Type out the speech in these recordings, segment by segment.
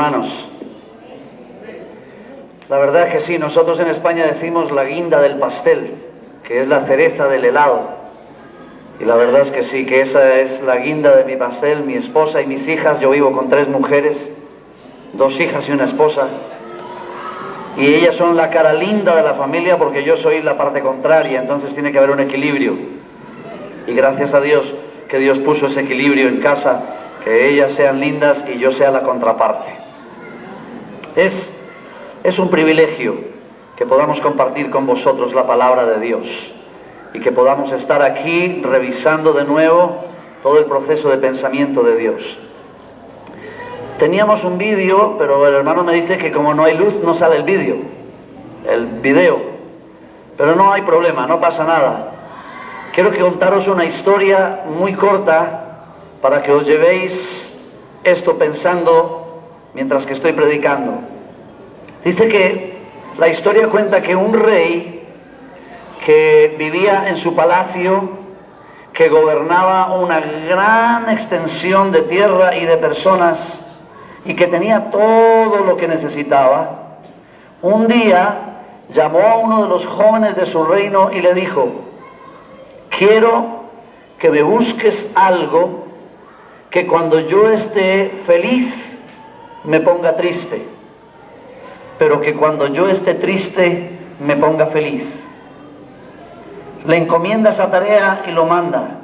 hermanos. La verdad es que sí, nosotros en España decimos la guinda del pastel, que es la cereza del helado. Y la verdad es que sí, que esa es la guinda de mi pastel, mi esposa y mis hijas. Yo vivo con 3 mujeres, 2 hijas y una esposa. Y ellas son la cara linda de la familia porque yo soy la parte contraria, entonces tiene que haber un equilibrio. Y gracias a Dios que Dios puso ese equilibrio en casa, que ellas sean lindas y yo sea la contraparte. Es un privilegio que podamos compartir con vosotros la palabra de Dios y que podamos estar aquí revisando de nuevo todo el proceso de pensamiento de Dios. Teníamos un vídeo, pero el hermano me dice que como no hay luz no sale el video. Pero no hay problema, no pasa nada. Quiero contaros una historia muy corta para que os llevéis esto pensando mientras que estoy predicando. Dice que la historia cuenta que un rey que vivía en su palacio, que gobernaba una gran extensión de tierra y de personas y que tenía todo lo que necesitaba, un día llamó a uno de los jóvenes de su reino y le dijo: quiero que me busques algo que cuando yo esté feliz me ponga triste, pero que cuando yo esté triste me ponga feliz. Le encomienda esa tarea y lo manda.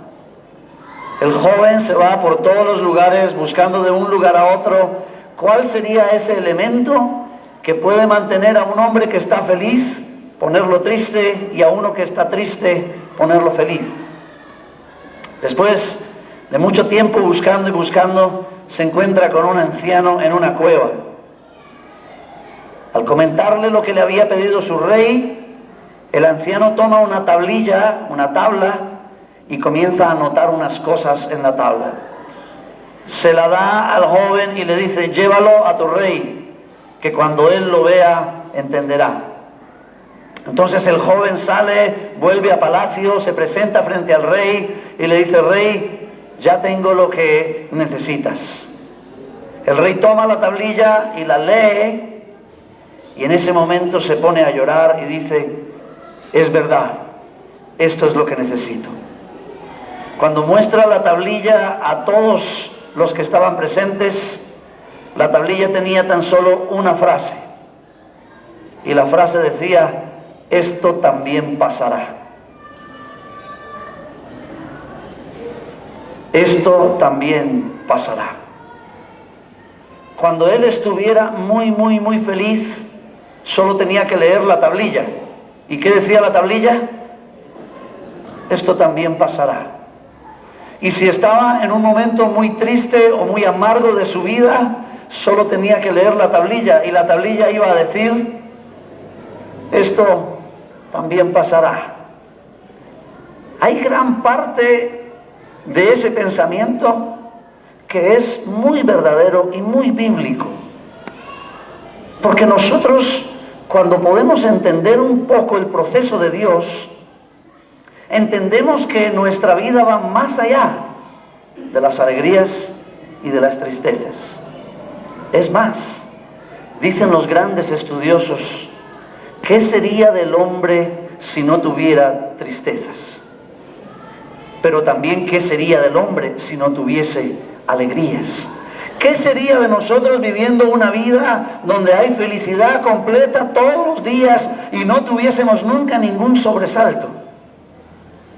El joven se va por todos los lugares buscando de un lugar a otro cuál sería ese elemento que puede mantener a un hombre que está feliz, ponerlo triste, y a uno que está triste, ponerlo feliz. Después de mucho tiempo buscando y buscando, se encuentra con un anciano en una cueva. Al comentarle lo que le había pedido su rey, el anciano toma una tabla, y comienza a anotar unas cosas en la tabla. Se la da al joven y le dice: llévalo a tu rey, que cuando él lo vea entenderá. Entonces el joven sale, vuelve a palacio, se presenta frente al rey y le dice: rey, ya tengo lo que necesitas. El rey toma la tablilla y la lee, y en ese momento se pone a llorar y dice: es verdad, esto es lo que necesito. Cuando muestra la tablilla a todos los que estaban presentes, la tablilla tenía tan solo una frase, y la frase decía: esto también pasará. Esto también pasará. Cuando él estuviera muy feliz, solo tenía que leer la tablilla. ¿Y qué decía la tablilla? Esto también pasará. Y si estaba en un momento muy triste o muy amargo de su vida, solo tenía que leer la tablilla, y la tablilla iba a decir: esto también pasará. Hay gran parte de ese pensamiento que es muy verdadero y muy bíblico. Porque nosotros, cuando podemos entender un poco el proceso de Dios, entendemos que nuestra vida va más allá de las alegrías y de las tristezas. Es más, dicen los grandes estudiosos: ¿qué sería del hombre si no tuviera tristezas? Pero también, ¿qué sería del hombre si no tuviese alegrías? ¿Qué sería de nosotros viviendo una vida donde hay felicidad completa todos los días y no tuviésemos nunca ningún sobresalto?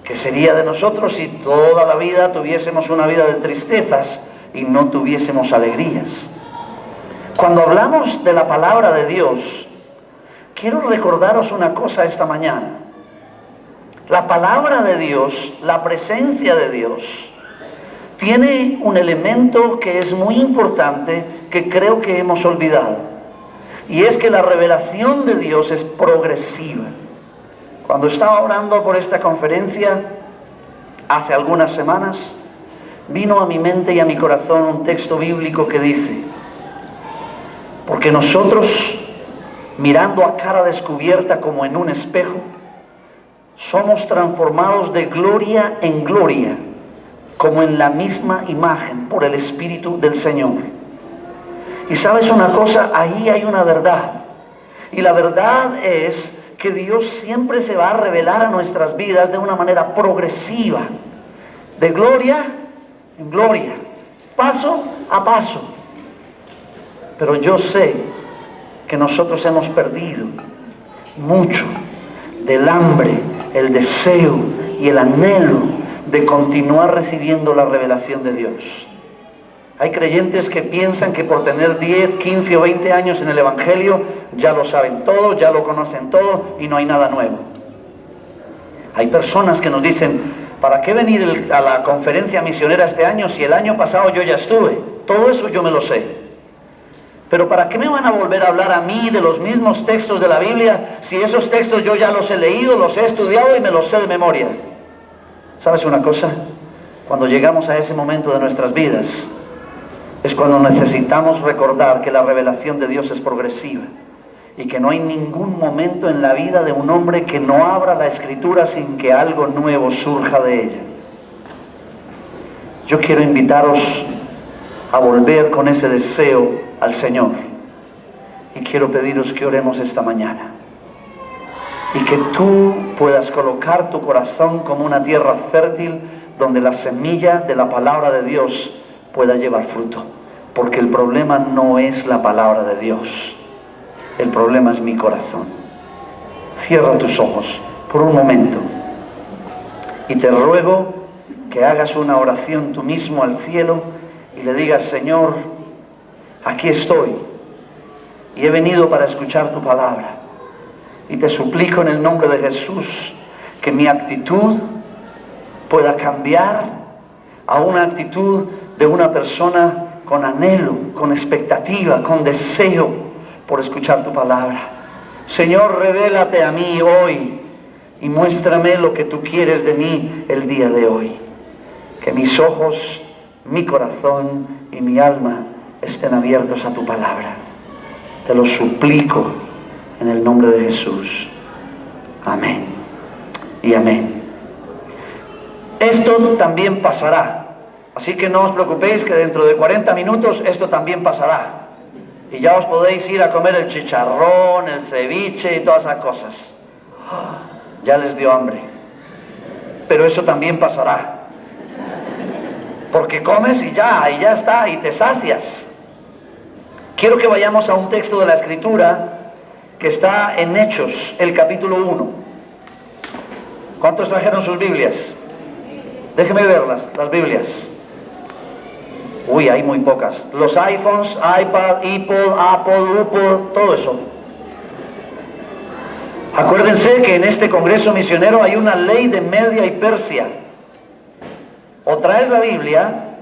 ¿Qué sería de nosotros si toda la vida tuviésemos una vida de tristezas y no tuviésemos alegrías? Cuando hablamos de la palabra de Dios, quiero recordaros una cosa esta mañana. La palabra de Dios, la presencia de Dios, tiene un elemento que es muy importante, que creo que hemos olvidado. Y es que la revelación de Dios es progresiva. Cuando estaba orando por esta conferencia, hace algunas semanas, vino a mi mente y a mi corazón un texto bíblico que dice: porque nosotros, mirando a cara descubierta como en un espejo, somos transformados de gloria en gloria, como en la misma imagen por el Espíritu del Señor. Y sabes una cosa, ahí hay una verdad. Y la verdad es que Dios siempre se va a revelar a nuestras vidas de una manera progresiva, de gloria en gloria, paso a paso. Pero yo sé que nosotros hemos perdido mucho del hambre, el deseo y el anhelo de continuar recibiendo la revelación de Dios. Hay creyentes que piensan que por tener 10, 15 o 20 años en el Evangelio ya lo saben todo, ya lo conocen todo y no hay nada nuevo. Hay personas que nos dicen, ¿para qué venir a la conferencia misionera este año si el año pasado yo ya estuve? Todo eso yo me lo sé. Pero ¿para qué me van a volver a hablar a mí de los mismos textos de la Biblia si esos textos yo ya los he leído, los he estudiado y me los sé de memoria? ¿Sabes una cosa? Cuando llegamos a ese momento de nuestras vidas, es cuando necesitamos recordar que la revelación de Dios es progresiva y que no hay ningún momento en la vida de un hombre que no abra la Escritura sin que algo nuevo surja de ella. Yo quiero invitaros a volver con ese deseo al Señor y quiero pediros que oremos esta mañana y que tú puedas colocar tu corazón como una tierra fértil donde la semilla de la palabra de Dios pueda llevar fruto, porque el problema no es la palabra de Dios, el problema es mi corazón. Cierra tus ojos por un momento y te ruego que hagas una oración tú mismo al cielo y le digas: Señor, aquí estoy y he venido para escuchar tu palabra y te suplico en el nombre de Jesús que mi actitud pueda cambiar a una actitud de una persona con anhelo, con expectativa, con deseo por escuchar tu palabra. Señor, revélate a mí hoy y muéstrame lo que tú quieres de mí el día de hoy. Que mis ojos, mi corazón y mi alma estén abiertos a tu palabra. Te lo suplico en el nombre de Jesús. Amén y amén. Esto también pasará. Así que no os preocupéis que dentro de 40 minutos esto también pasará. Y ya os podéis ir a comer el chicharrón, el ceviche y todas esas cosas. Ya les dio hambre. Pero eso también pasará. Porque comes y ya está, y te sacias. Quiero que vayamos a un texto de la Escritura que está en Hechos, el capítulo 1. ¿Cuántos trajeron sus Biblias? Déjenme verlas, las Biblias. Uy, hay muy pocas. Los iPhones, iPad, iPod, Apple, todo eso. Acuérdense que en este congreso misionero hay una ley de Media y Persia. O traes la Biblia,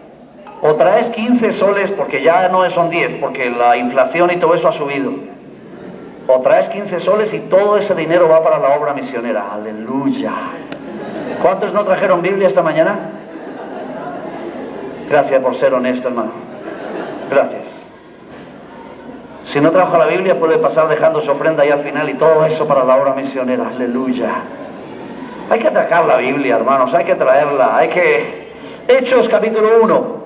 o traes 15 soles, porque ya no son 10, porque la inflación y todo eso ha subido. O traes 15 soles y todo ese dinero va para la obra misionera. Aleluya. ¿Cuántos no trajeron Biblia esta mañana? Gracias por ser honesto, hermano. Gracias. Si no trajo la Biblia, puede pasar dejando su ofrenda ahí al final y todo eso para la obra misionera. Aleluya. Hay que traer la Biblia, hermanos. Hay que traerla. Hechos capítulo 1.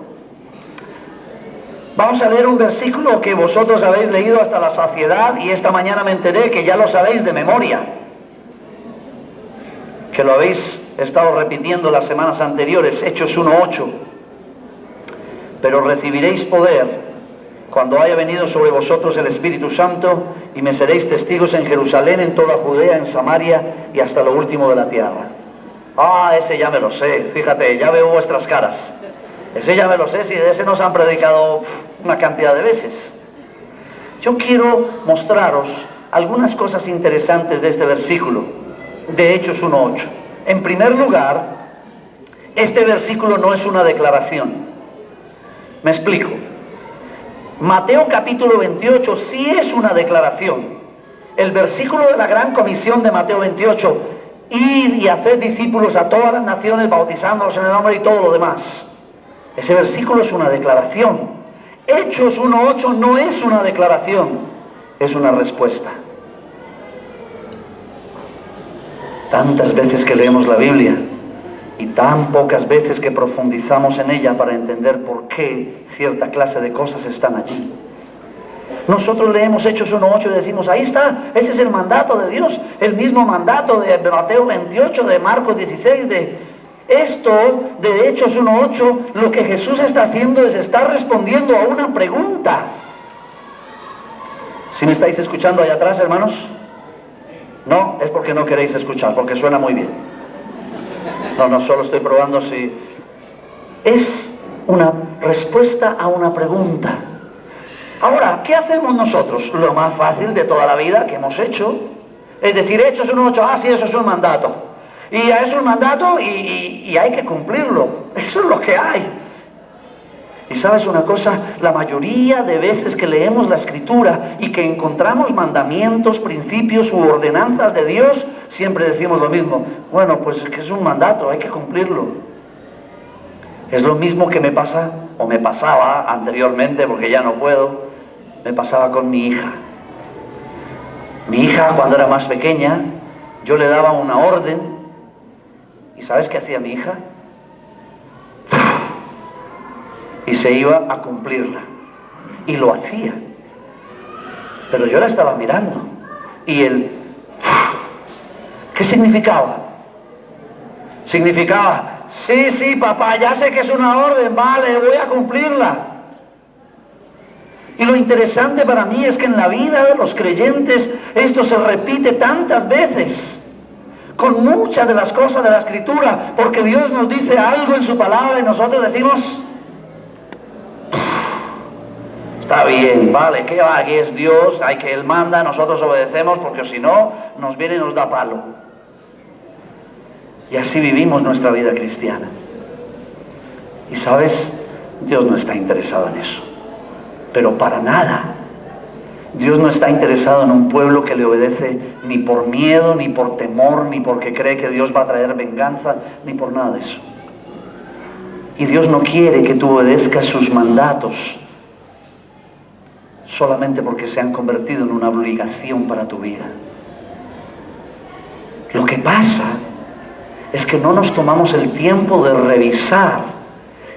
Vamos a leer un versículo que vosotros habéis leído hasta la saciedad y esta mañana me enteré que ya lo sabéis de memoria. Que lo habéis estado repitiendo las semanas anteriores. Hechos 1:8. Pero recibiréis poder cuando haya venido sobre vosotros el Espíritu Santo y me seréis testigos en Jerusalén, en toda Judea, en Samaria y hasta lo último de la tierra. Ese ya me lo sé, fíjate, ya veo vuestras caras. Ese ya me lo sé, si de ese nos han predicado una cantidad de veces. Yo quiero mostraros algunas cosas interesantes de este versículo, de Hechos 1:8. En primer lugar, este versículo no es una declaración. Me explico. Mateo capítulo 28 sí es una declaración. El versículo de la gran comisión de Mateo 28, id y haced discípulos a todas las naciones, bautizándolos en el nombre y todo lo demás. Ese versículo es una declaración. Hechos 1:8 no es una declaración, es una respuesta. Tantas veces que leemos la Biblia y tan pocas veces que profundizamos en ella para entender por qué cierta clase de cosas están allí. Nosotros leemos Hechos 1:8 y decimos, ahí está, ese es el mandato de Dios, el mismo mandato de Mateo 28, de Marcos 16, de esto, de Hechos 1:8. Lo que Jesús está haciendo es estar respondiendo a una pregunta. ¿Sí me estáis escuchando allá atrás, hermanos? No, es porque no queréis escuchar, porque suena muy bien. No, solo estoy probando si... Es una respuesta a una pregunta. Ahora, ¿qué hacemos nosotros? Lo más fácil de toda la vida que hemos hecho. Es decir, Hechos 1:8, sí, eso es un mandato. Y eso es un mandato y hay que cumplirlo. Eso es lo que hay. Y sabes una cosa, la mayoría de veces que leemos la Escritura y que encontramos mandamientos, principios u ordenanzas de Dios, siempre decimos lo mismo. Bueno, pues es que es un mandato, hay que cumplirlo. Es lo mismo que me pasa, o me pasaba anteriormente, porque ya no puedo, me pasaba con mi hija. Mi hija, cuando era más pequeña, yo le daba una orden, ¿y sabes qué hacía mi hija? Y se iba a cumplirla, y lo hacía, pero yo la estaba mirando, y él, ¿qué significaba? Significaba, sí, papá, ya sé que es una orden, vale, voy a cumplirla. Y lo interesante para mí es que en la vida de los creyentes esto se repite tantas veces, con muchas de las cosas de la Escritura, porque Dios nos dice algo en su palabra y nosotros decimos, está bien, vale, que aquí es Dios, hay que Él manda, nosotros obedecemos, porque si no, nos viene y nos da palo. Y así vivimos nuestra vida cristiana. Y sabes, Dios no está interesado en eso, pero para nada. Dios no está interesado en un pueblo que le obedece ni por miedo, ni por temor, ni porque cree que Dios va a traer venganza, ni por nada de eso. Y Dios no quiere que tú obedezcas sus mandatos solamente porque se han convertido en una obligación para tu vida. Lo que pasa es que no nos tomamos el tiempo de revisar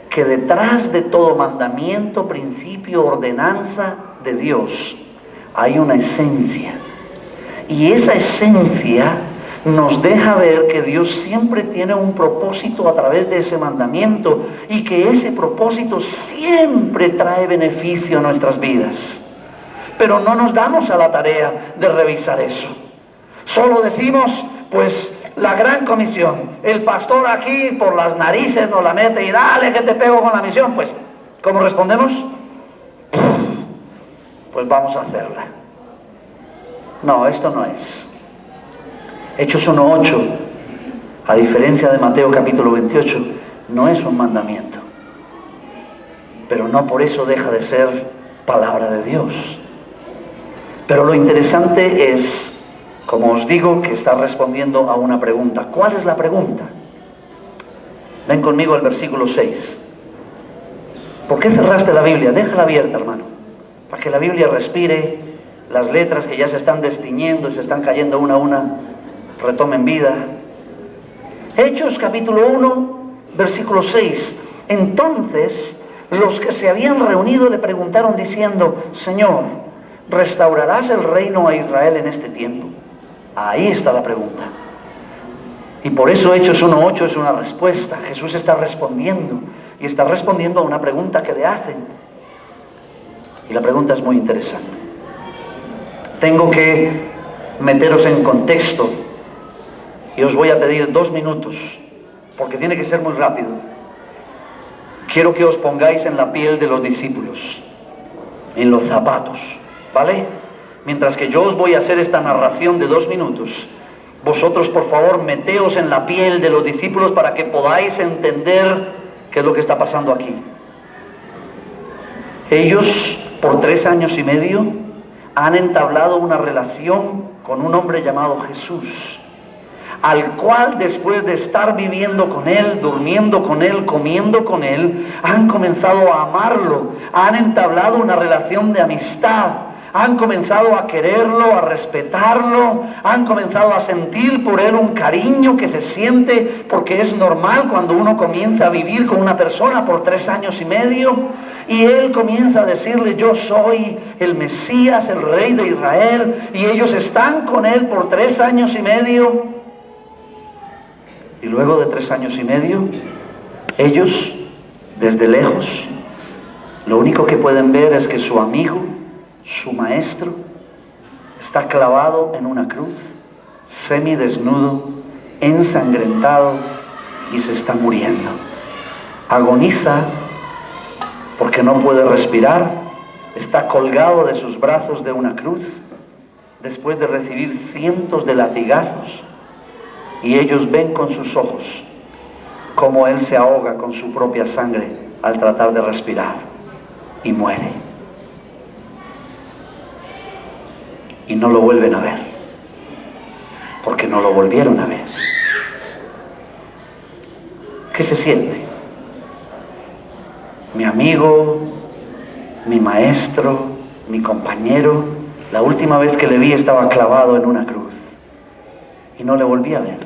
que detrás de todo mandamiento, principio, ordenanza de Dios hay una esencia. Y esa esencia nos deja ver que Dios siempre tiene un propósito a través de ese mandamiento y que ese propósito siempre trae beneficio a nuestras vidas. Pero no nos damos a la tarea de revisar eso. Solo decimos, pues, la gran comisión, el pastor aquí por las narices nos la mete y dale que te pego con la misión. Pues, ¿cómo respondemos? Pues vamos a hacerla. No, esto no es. Hechos 1:8, a diferencia de Mateo capítulo 28, no es un mandamiento. Pero no por eso deja de ser palabra de Dios. Pero lo interesante es, como os digo, que está respondiendo a una pregunta. ¿Cuál es la pregunta? Ven conmigo al versículo 6. ¿Por qué cerraste la Biblia? Déjala abierta, hermano, para que la Biblia respire, las letras que ya se están destiñendo y se están cayendo una a una, retomen vida. Hechos capítulo 1, versículo 6. Entonces, los que se habían reunido le preguntaron diciendo, Señor, ¿restaurarás el reino a Israel en este tiempo? Ahí está la pregunta. Y por eso Hechos 1:8 es una respuesta. Jesús está respondiendo. Y está respondiendo a una pregunta que le hacen. Y la pregunta es muy interesante. Tengo que meteros en contexto. Y os voy a pedir 2 minutos. Porque tiene que ser muy rápido. Quiero que os pongáis en la piel de los discípulos. En los zapatos. ¿Vale? Mientras que yo os voy a hacer esta narración de 2 minutos, vosotros por favor meteos en la piel de los discípulos para que podáis entender qué es lo que está pasando aquí. Ellos por 3 años y medio han entablado una relación con un hombre llamado Jesús, al cual después de estar viviendo con Él, durmiendo con Él, comiendo con Él, han comenzado a amarlo, han entablado una relación de amistad, han comenzado a quererlo, a respetarlo, han comenzado a sentir por él un cariño que se siente porque es normal cuando uno comienza a vivir con una persona por 3 años y medio, y él comienza a decirle: yo soy el Mesías, el Rey de Israel, y ellos están con él por 3 años y medio, y luego de 3 años y medio, ellos, desde lejos, lo único que pueden ver es que su amigo, su maestro, está clavado en una cruz, semidesnudo, ensangrentado, y se está muriendo. Agoniza porque no puede respirar, está colgado de sus brazos de una cruz, después de recibir cientos de latigazos, y ellos ven con sus ojos cómo él se ahoga con su propia sangre al tratar de respirar, y muere. Y no lo vuelven a ver, porque no lo volvieron a ver. ¿Qué se siente? Mi amigo, mi maestro, mi compañero, la última vez que le vi estaba clavado en una cruz, y no le volví a ver.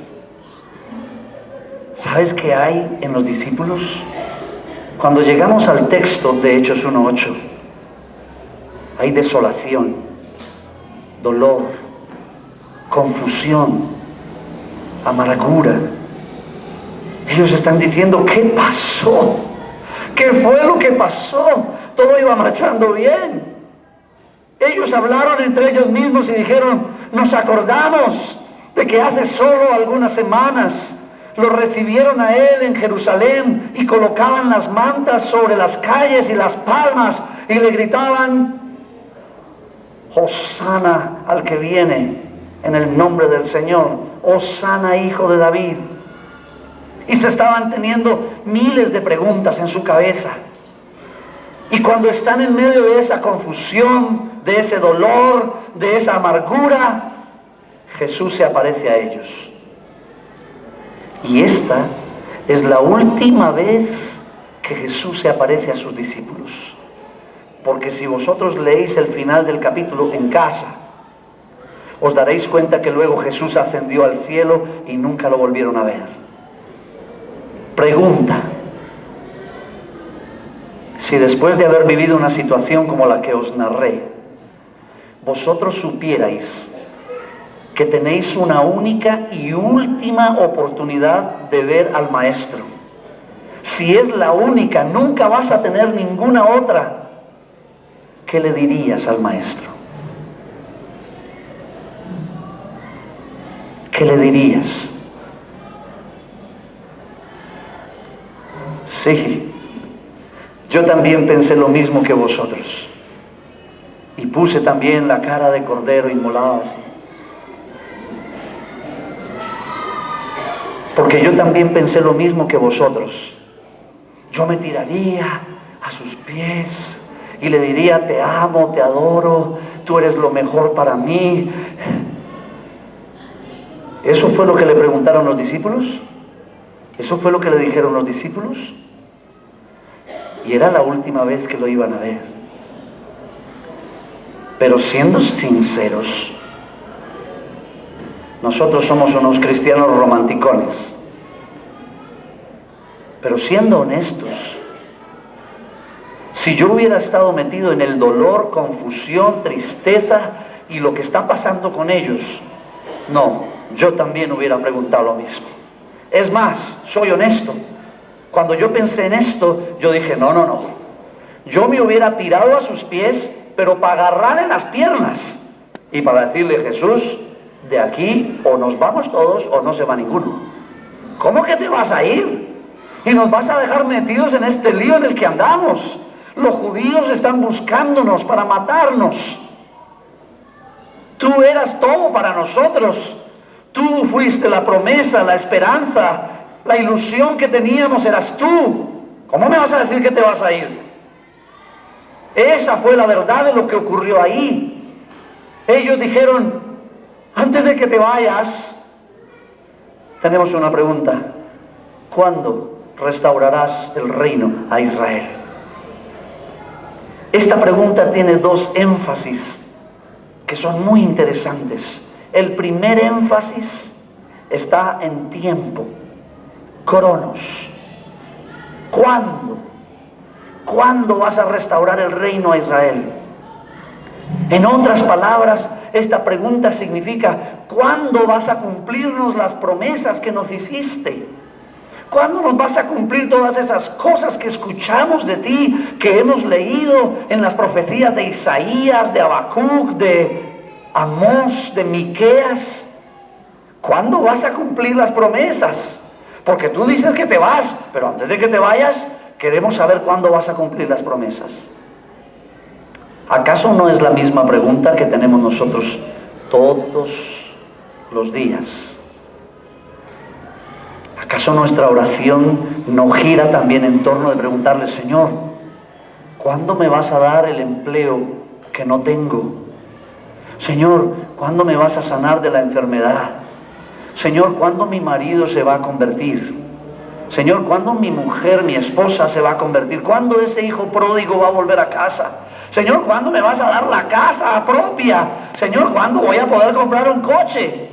¿Sabes qué hay en los discípulos? Cuando llegamos al texto de Hechos 1:8, hay desolación, dolor, confusión, amargura. Ellos están diciendo: ¿qué pasó? ¿Qué fue lo que pasó? Todo iba marchando bien. Ellos hablaron entre ellos mismos y dijeron: nos acordamos de que hace solo algunas semanas lo recibieron a él en Jerusalén y colocaban las mantas sobre las calles y las palmas y le gritaban: Hosana al que viene en el nombre del Señor, Hosana, hijo de David. Y se estaban teniendo miles de preguntas en su cabeza. Y cuando están en medio de esa confusión, de ese dolor, de esa amargura, Jesús se aparece a ellos. Y esta es la última vez que Jesús se aparece a sus discípulos. Porque si vosotros leéis el final del capítulo en casa, os daréis cuenta que luego Jesús ascendió al cielo y nunca lo volvieron a ver. Pregunta: si después de haber vivido una situación como la que os narré, vosotros supierais que tenéis una única y última oportunidad de ver al Maestro, si es la única, nunca vas a tener ninguna otra, ¿qué le dirías al Maestro? ¿Qué le dirías? Sí, yo también pensé lo mismo que vosotros, y puse también la cara de cordero inmolado así, porque yo también pensé lo mismo que vosotros. Yo me tiraría a sus pies y le diría: te amo, te adoro, tú eres lo mejor para mí. ¿Eso fue lo que le preguntaron los discípulos? ¿Eso fue lo que le dijeron los discípulos? Y era la última vez que lo iban a ver. Pero siendo sinceros, nosotros somos unos cristianos romanticones. Pero siendo honestos, si yo hubiera estado metido en el dolor, confusión, tristeza y lo que está pasando con ellos, no, yo también hubiera preguntado lo mismo. Es más, soy honesto, cuando yo pensé en esto, yo dije: no, yo me hubiera tirado a sus pies, pero para agarrarle las piernas y para decirle: Jesús, de aquí o nos vamos todos o no se va ninguno. ¿Cómo que te vas a ir? Y nos vas a dejar metidos en este lío en el que andamos. Los judíos están buscándonos para matarnos. Tú eras todo para nosotros. Tú fuiste la promesa, la esperanza, la ilusión que teníamos eras tú. ¿Cómo me vas a decir que te vas a ir? Esa fue la verdad de lo que ocurrió ahí. Ellos dijeron: antes de que te vayas, tenemos una pregunta. ¿Cuándo restaurarás el reino a Israel? Esta pregunta tiene dos énfasis que son muy interesantes. El primer énfasis está en tiempo, cronos. ¿Cuándo? ¿Cuándo vas a restaurar el reino a Israel? En otras palabras, esta pregunta significa: ¿cuándo vas a cumplirnos las promesas que nos hiciste? ¿Cuándo nos vas a cumplir todas esas cosas que escuchamos de ti, que hemos leído en las profecías de Isaías, de Habacuc, de Amós, de Miqueas? ¿Cuándo vas a cumplir las promesas? Porque tú dices que te vas, pero antes de que te vayas, queremos saber cuándo vas a cumplir las promesas. ¿Acaso no es la misma pregunta que tenemos nosotros todos los días? ¿Acaso nuestra oración no gira también en torno de preguntarle: Señor, ¿cuándo me vas a dar el empleo que no tengo? Señor, ¿cuándo me vas a sanar de la enfermedad? Señor, ¿cuándo mi marido se va a convertir? Señor, ¿cuándo mi mujer, mi esposa se va a convertir? ¿Cuándo ese hijo pródigo va a volver a casa? Señor, ¿cuándo me vas a dar la casa propia? Señor, ¿cuándo voy a poder comprar un coche?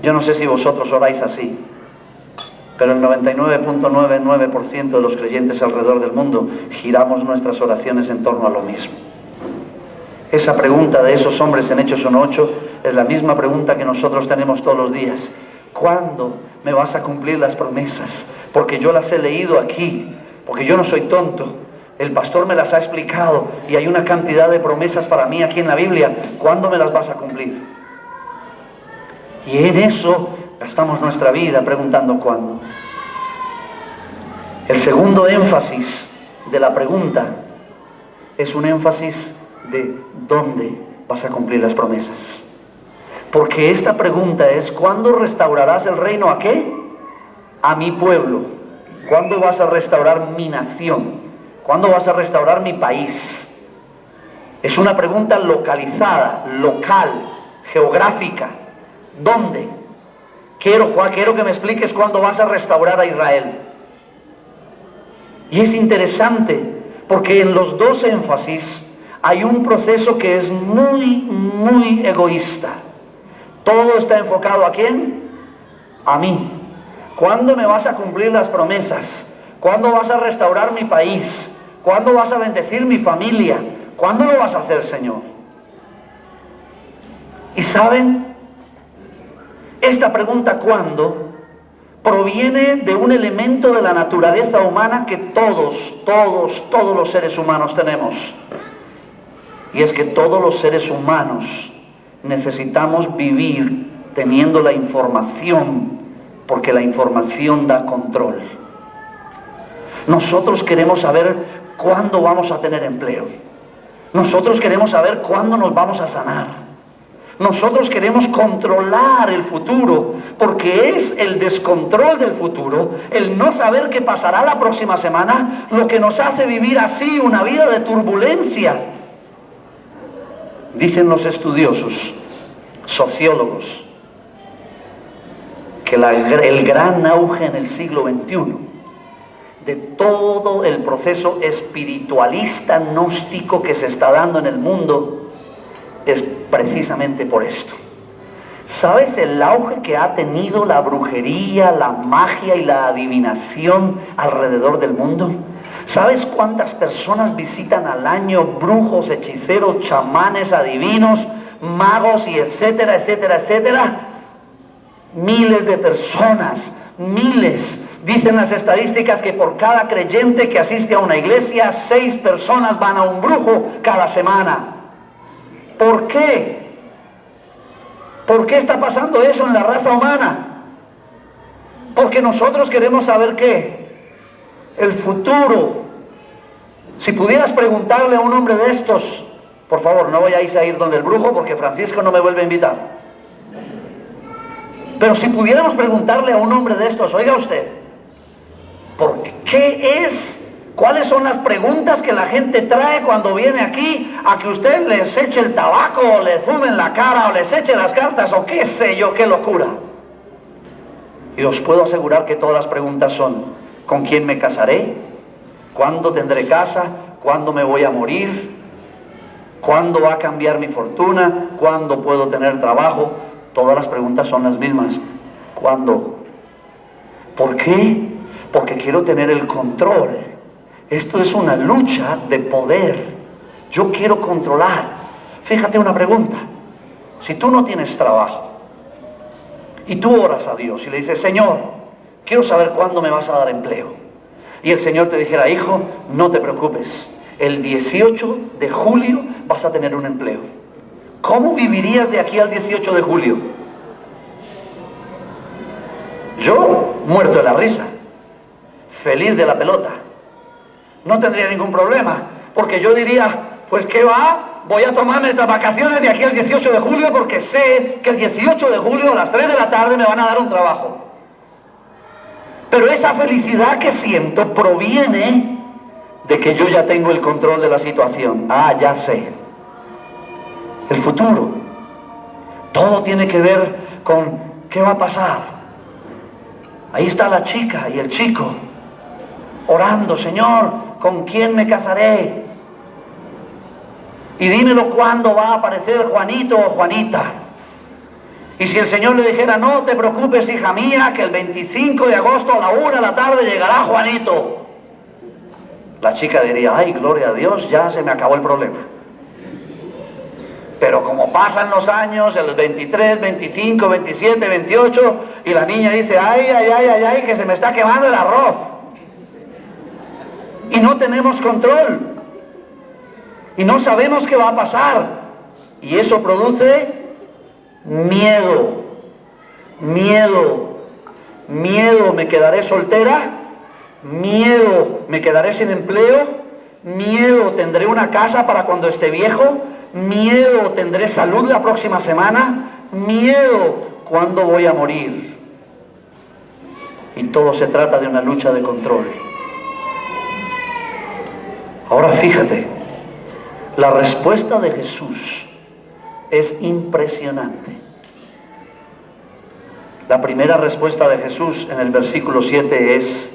Yo no sé si vosotros oráis así, pero el 99.99% de los creyentes alrededor del mundo giramos nuestras oraciones en torno a lo mismo. Esa pregunta de esos hombres en Hechos 1:8 es la misma pregunta que nosotros tenemos todos los días. ¿Cuándo me vas a cumplir las promesas? Porque yo las he leído aquí, porque yo no soy tonto. El pastor me las ha explicado y hay una cantidad de promesas para mí aquí en la Biblia. ¿Cuándo me las vas a cumplir? Y en eso gastamos nuestra vida preguntando cuándo. El segundo énfasis de la pregunta es un énfasis de dónde vas a cumplir las promesas. Porque esta pregunta es: ¿cuándo restaurarás el reino a qué? A mi pueblo. ¿Cuándo vas a restaurar mi nación? ¿Cuándo vas a restaurar mi país? Es una pregunta localizada, local, geográfica. ¿Dónde? Quiero que me expliques cuándo vas a restaurar a Israel. Y es interesante porque en los dos énfasis hay un proceso que es muy egoísta. Todo está enfocado ¿a quién? A mí. ¿Cuándo me vas a cumplir las promesas? ¿Cuándo vas a restaurar mi país? ¿Cuándo vas a bendecir mi familia? ¿Cuándo lo vas a hacer, Señor? Y ¿saben? Esta pregunta ¿cuándo? Proviene de un elemento de la naturaleza humana que todos los seres humanos tenemos. Y es que todos los seres humanos necesitamos vivir teniendo la información, porque la información da control. Nosotros queremos saber cuándo vamos a tener empleo. Nosotros queremos saber cuándo nos vamos a sanar. Nosotros queremos controlar el futuro, porque es el descontrol del futuro, el no saber qué pasará la próxima semana, lo que nos hace vivir así una vida de turbulencia. Dicen los estudiosos, sociólogos, que el gran auge en el siglo XXI de todo el proceso espiritualista gnóstico que se está dando en el mundo es precisamente por esto. ¿Sabes el auge que ha tenido la brujería, la magia y la adivinación alrededor del mundo? ¿Sabes cuántas personas visitan al año brujos, hechiceros, chamanes, adivinos, magos y etcétera, etcétera, etcétera? Miles de personas, miles. Dicen las estadísticas que por cada creyente que asiste a una iglesia, 6 personas van a un brujo cada semana. ¿Por qué? ¿Por qué está pasando eso en la raza humana? Porque nosotros queremos saber ¿qué? El futuro. Si pudieras preguntarle a un hombre de estos, por favor, no vayáis a ir donde el brujo porque Francisco no me vuelve a invitar. Pero si pudiéramos preguntarle a un hombre de estos, oiga usted, ¿por qué es? ¿Cuáles son las preguntas que la gente trae cuando viene aquí a que usted les eche el tabaco o le fume en la cara o les eche las cartas o qué sé yo, qué locura? Y os puedo asegurar que todas las preguntas son: ¿con quién me casaré? ¿Cuándo tendré casa? ¿Cuándo me voy a morir? ¿Cuándo va a cambiar mi fortuna? ¿Cuándo puedo tener trabajo? Todas las preguntas son las mismas. ¿Cuándo? ¿Por qué? Porque quiero tener el control. Esto es una lucha de poder. Yo quiero controlar. Fíjate una pregunta. Si tú no tienes trabajo y tú oras a Dios y le dices, Señor, quiero saber cuándo me vas a dar empleo. Y el Señor te dijera, hijo, no te preocupes. El 18 de julio vas a tener un empleo. ¿Cómo vivirías de aquí al 18 de julio? Yo, muerto de la risa, feliz de la pelota. No tendría ningún problema, porque yo diría, pues ¿qué va? Voy a tomarme estas vacaciones de aquí al 18 de julio porque sé que el 18 de julio a las 3 de la tarde me van a dar un trabajo. Pero esa felicidad que siento proviene de que yo ya tengo el control de la situación. Ah, ya sé. El futuro. Todo tiene que ver con qué va a pasar. Ahí está la chica y el chico orando, Señor, ¿con quién me casaré? Y dímelo cuándo va a aparecer Juanito o Juanita. Y si el Señor le dijera, no te preocupes, hija mía, que el 25 de agosto a la 1 de la tarde llegará Juanito. La chica diría, ay, gloria a Dios, ya se me acabó el problema. Pero como pasan los años, el 23, 25, 27, 28, y la niña dice, ay, ay, ay, ay, ay, que se me está quemando el arroz. Y no tenemos control. Y no sabemos qué va a pasar. Y eso produce miedo. Miedo. Miedo, ¿me quedaré soltera? Miedo, ¿me quedaré sin empleo? Miedo, ¿tendré una casa para cuando esté viejo? Miedo, ¿tendré salud la próxima semana? Miedo, ¿cuándo voy a morir? Y todo se trata de una lucha de control. Ahora fíjate, la respuesta de Jesús es impresionante. La primera respuesta de Jesús en el versículo 7 es,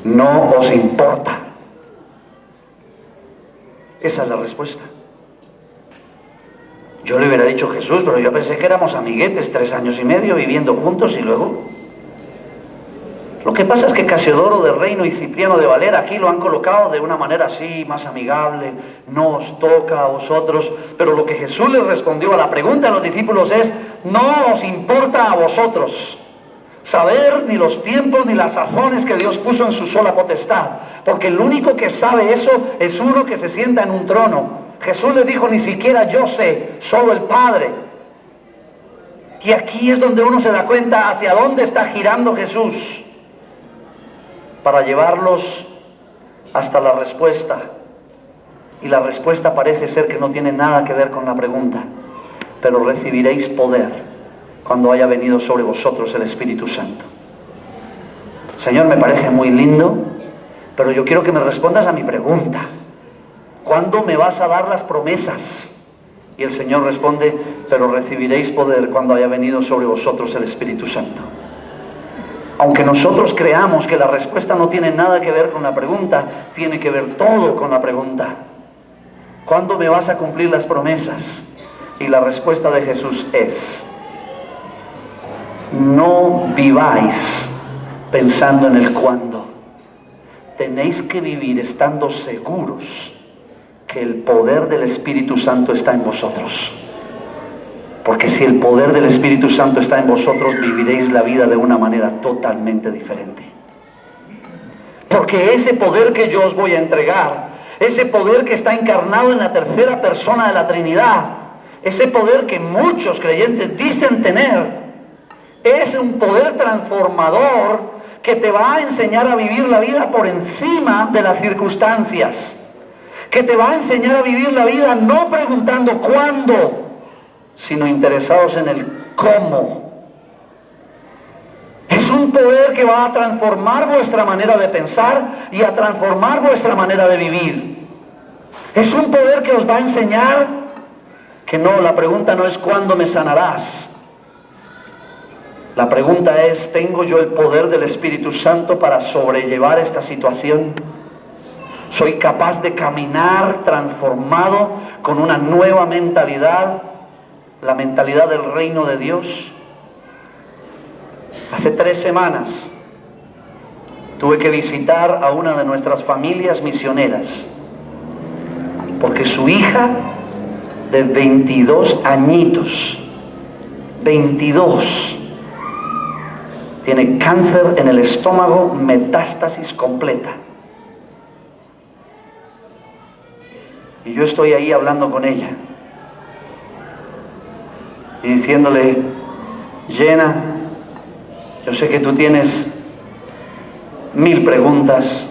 no os importa. Esa es la respuesta. Yo le hubiera dicho, Jesús, pero yo pensé que éramos amiguetes, 3 años y medio viviendo juntos y luego... Lo que pasa es que Casiodoro de Reino y Cipriano de Valera aquí lo han colocado de una manera así, más amigable, no os toca a vosotros, pero lo que Jesús les respondió a la pregunta de los discípulos es, no os importa a vosotros saber ni los tiempos ni las sazones que Dios puso en su sola potestad, porque el único que sabe eso es uno que se sienta en un trono. Jesús les dijo, ni siquiera yo sé, solo el Padre. Y aquí es donde uno se da cuenta hacia dónde está girando Jesús, para llevarlos hasta la respuesta. Y la respuesta parece ser que no tiene nada que ver con la pregunta. Pero recibiréis poder cuando haya venido sobre vosotros el Espíritu Santo. Señor, me parece muy lindo, pero yo quiero que me respondas a mi pregunta. ¿Cuándo me vas a dar las promesas? Y el Señor responde, pero recibiréis poder cuando haya venido sobre vosotros el Espíritu Santo. Aunque nosotros creamos que la respuesta no tiene nada que ver con la pregunta, tiene que ver todo con la pregunta. ¿Cuándo me vas a cumplir las promesas? Y la respuesta de Jesús es, no viváis pensando en el cuándo. Tenéis que vivir estando seguros que el poder del Espíritu Santo está en vosotros. Porque si el poder del Espíritu Santo está en vosotros, viviréis la vida de una manera totalmente diferente. Porque ese poder que yo os voy a entregar, ese poder que está encarnado en la tercera persona de la Trinidad, ese poder que muchos creyentes dicen tener, es un poder transformador que te va a enseñar a vivir la vida por encima de las circunstancias. Que te va a enseñar a vivir la vida no preguntando cuándo, sino interesados en el cómo. Es un poder que va a transformar vuestra manera de pensar y a transformar vuestra manera de vivir. Es un poder que os va a enseñar que no, la pregunta no es ¿cuándo me sanarás? La pregunta es, ¿tengo yo el poder del Espíritu Santo para sobrellevar esta situación? Soy capaz de caminar transformado con una nueva mentalidad, la mentalidad del reino de Dios. Hace 3 semanas tuve que visitar a una de nuestras familias misioneras, porque su hija de 22 añitos, 22, tiene cáncer en el estómago, metástasis completa. Y yo estoy ahí hablando con ella y diciéndole: Jenna, yo sé que tú tienes 1000 preguntas,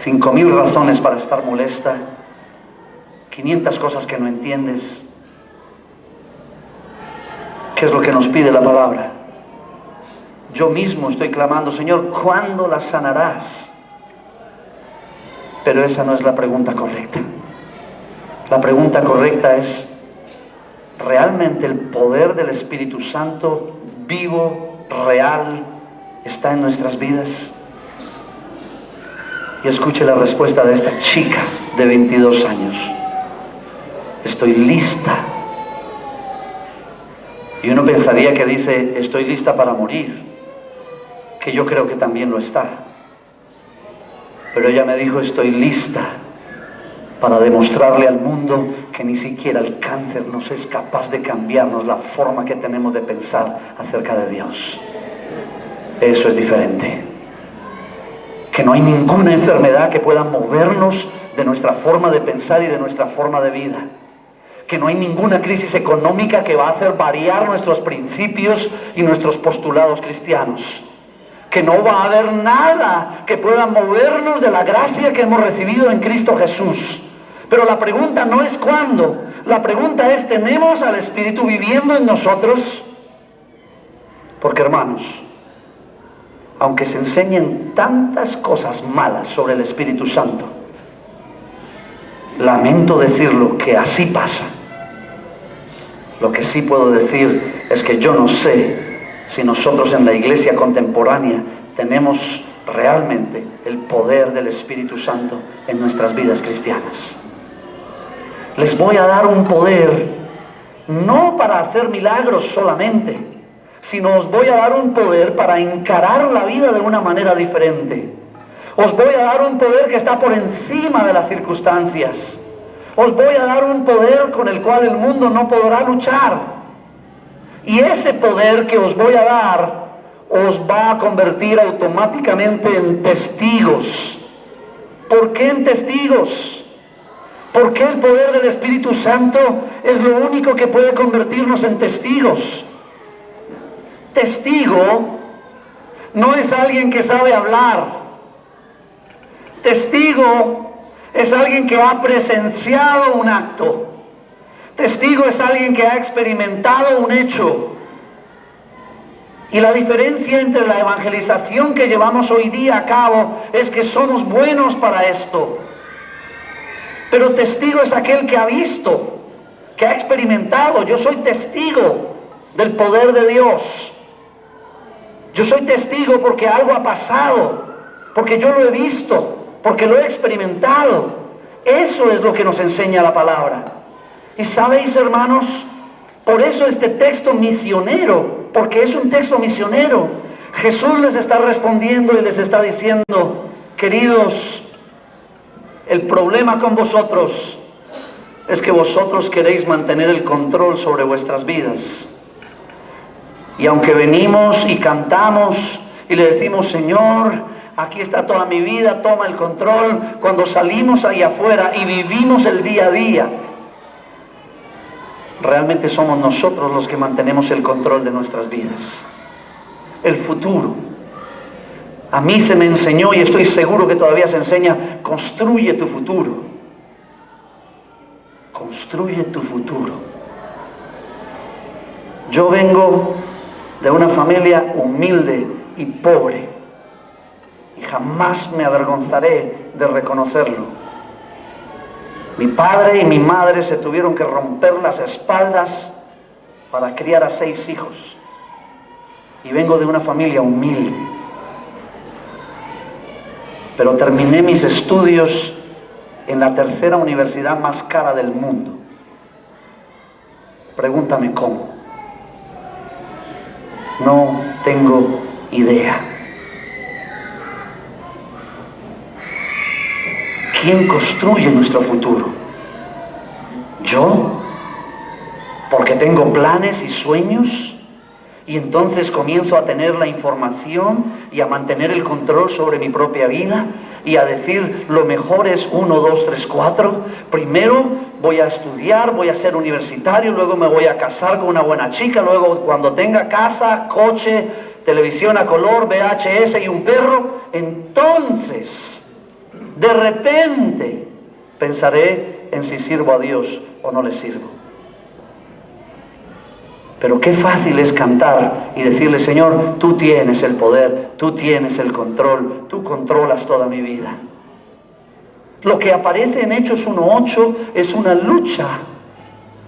5000 razones para estar molesta, 500 cosas que no entiendes. ¿Qué es lo que nos pide la palabra? Yo mismo estoy clamando: Señor, ¿cuándo la sanarás? Pero esa no es la pregunta correcta. La pregunta correcta es: ¿realmente el poder del Espíritu Santo vivo, real, está en nuestras vidas? Y escuche la respuesta de esta chica de 22 años: estoy lista. Y uno pensaría que dice: estoy lista para morir, que yo creo que también lo está. Pero ella me dijo: estoy lista para demostrarle al mundo que ni siquiera el cáncer nos es capaz de cambiarnos la forma que tenemos de pensar acerca de Dios. Eso es diferente. Que no hay ninguna enfermedad que pueda movernos de nuestra forma de pensar y de nuestra forma de vida. Que no hay ninguna crisis económica que va a hacer variar nuestros principios y nuestros postulados cristianos. Que no va a haber nada que pueda movernos de la gracia que hemos recibido en Cristo Jesús. Pero la pregunta no es cuándo. La pregunta es: ¿tenemos al Espíritu viviendo en nosotros? Porque, hermanos, aunque se enseñen tantas cosas malas sobre el Espíritu Santo, lamento decirlo, que así pasa. Lo que sí puedo decir es que yo no sé si nosotros en la iglesia contemporánea tenemos realmente el poder del Espíritu Santo en nuestras vidas cristianas. Les voy a dar un poder, no para hacer milagros solamente, sino os voy a dar un poder para encarar la vida de una manera diferente. Os voy a dar un poder que está por encima de las circunstancias. Os voy a dar un poder con el cual el mundo no podrá luchar. Y ese poder que os voy a dar os va a convertir automáticamente en testigos. ¿Por qué en testigos? Porque el poder del Espíritu Santo es lo único que puede convertirnos en testigos. Testigo no es alguien que sabe hablar. Testigo es alguien que ha presenciado un acto. Testigo es alguien que ha experimentado un hecho. Y la diferencia entre la evangelización que llevamos hoy día a cabo es que somos buenos para esto. Pero testigo es aquel que ha visto, que ha experimentado. Yo soy testigo del poder de Dios. Yo soy testigo porque algo ha pasado, porque yo lo he visto, porque lo he experimentado. Eso es lo que nos enseña la palabra. Y sabéis, hermanos, por eso este texto misionero, porque es un texto misionero, Jesús les está respondiendo y les está diciendo: queridos, el problema con vosotros es que vosotros queréis mantener el control sobre vuestras vidas. Y aunque venimos y cantamos y le decimos: Señor, aquí está toda mi vida, toma el control, cuando salimos ahí afuera y vivimos el día a día, realmente somos nosotros los que mantenemos el control de nuestras vidas. El futuro. A mí se me enseñó, y estoy seguro que todavía se enseña: construye tu futuro. Construye tu futuro. Yo vengo de una familia humilde y pobre, y jamás me avergonzaré de reconocerlo. Mi padre y mi madre se tuvieron que romper las espaldas para criar a 6 hijos. Y vengo de una familia humilde. pero terminé mis estudios en la tercera universidad más cara del mundo. Pregúntame cómo. No tengo idea. ¿Quién construye nuestro futuro? ¿Yo? Porque tengo planes y sueños, y entonces comienzo a tener la información y a mantener el control sobre mi propia vida y a decir lo mejor es 1, 2, 3, 4. Primero voy a estudiar, voy a ser universitario, luego me voy a casar con una buena chica, luego cuando tenga casa, coche, televisión a color, VHS y un perro, entonces de repente pensaré en si sirvo a Dios o no le sirvo. Pero qué fácil es cantar y decirle: Señor, tú tienes el poder, tú tienes el control, tú controlas toda mi vida. Lo que aparece en Hechos 1:8 es una lucha,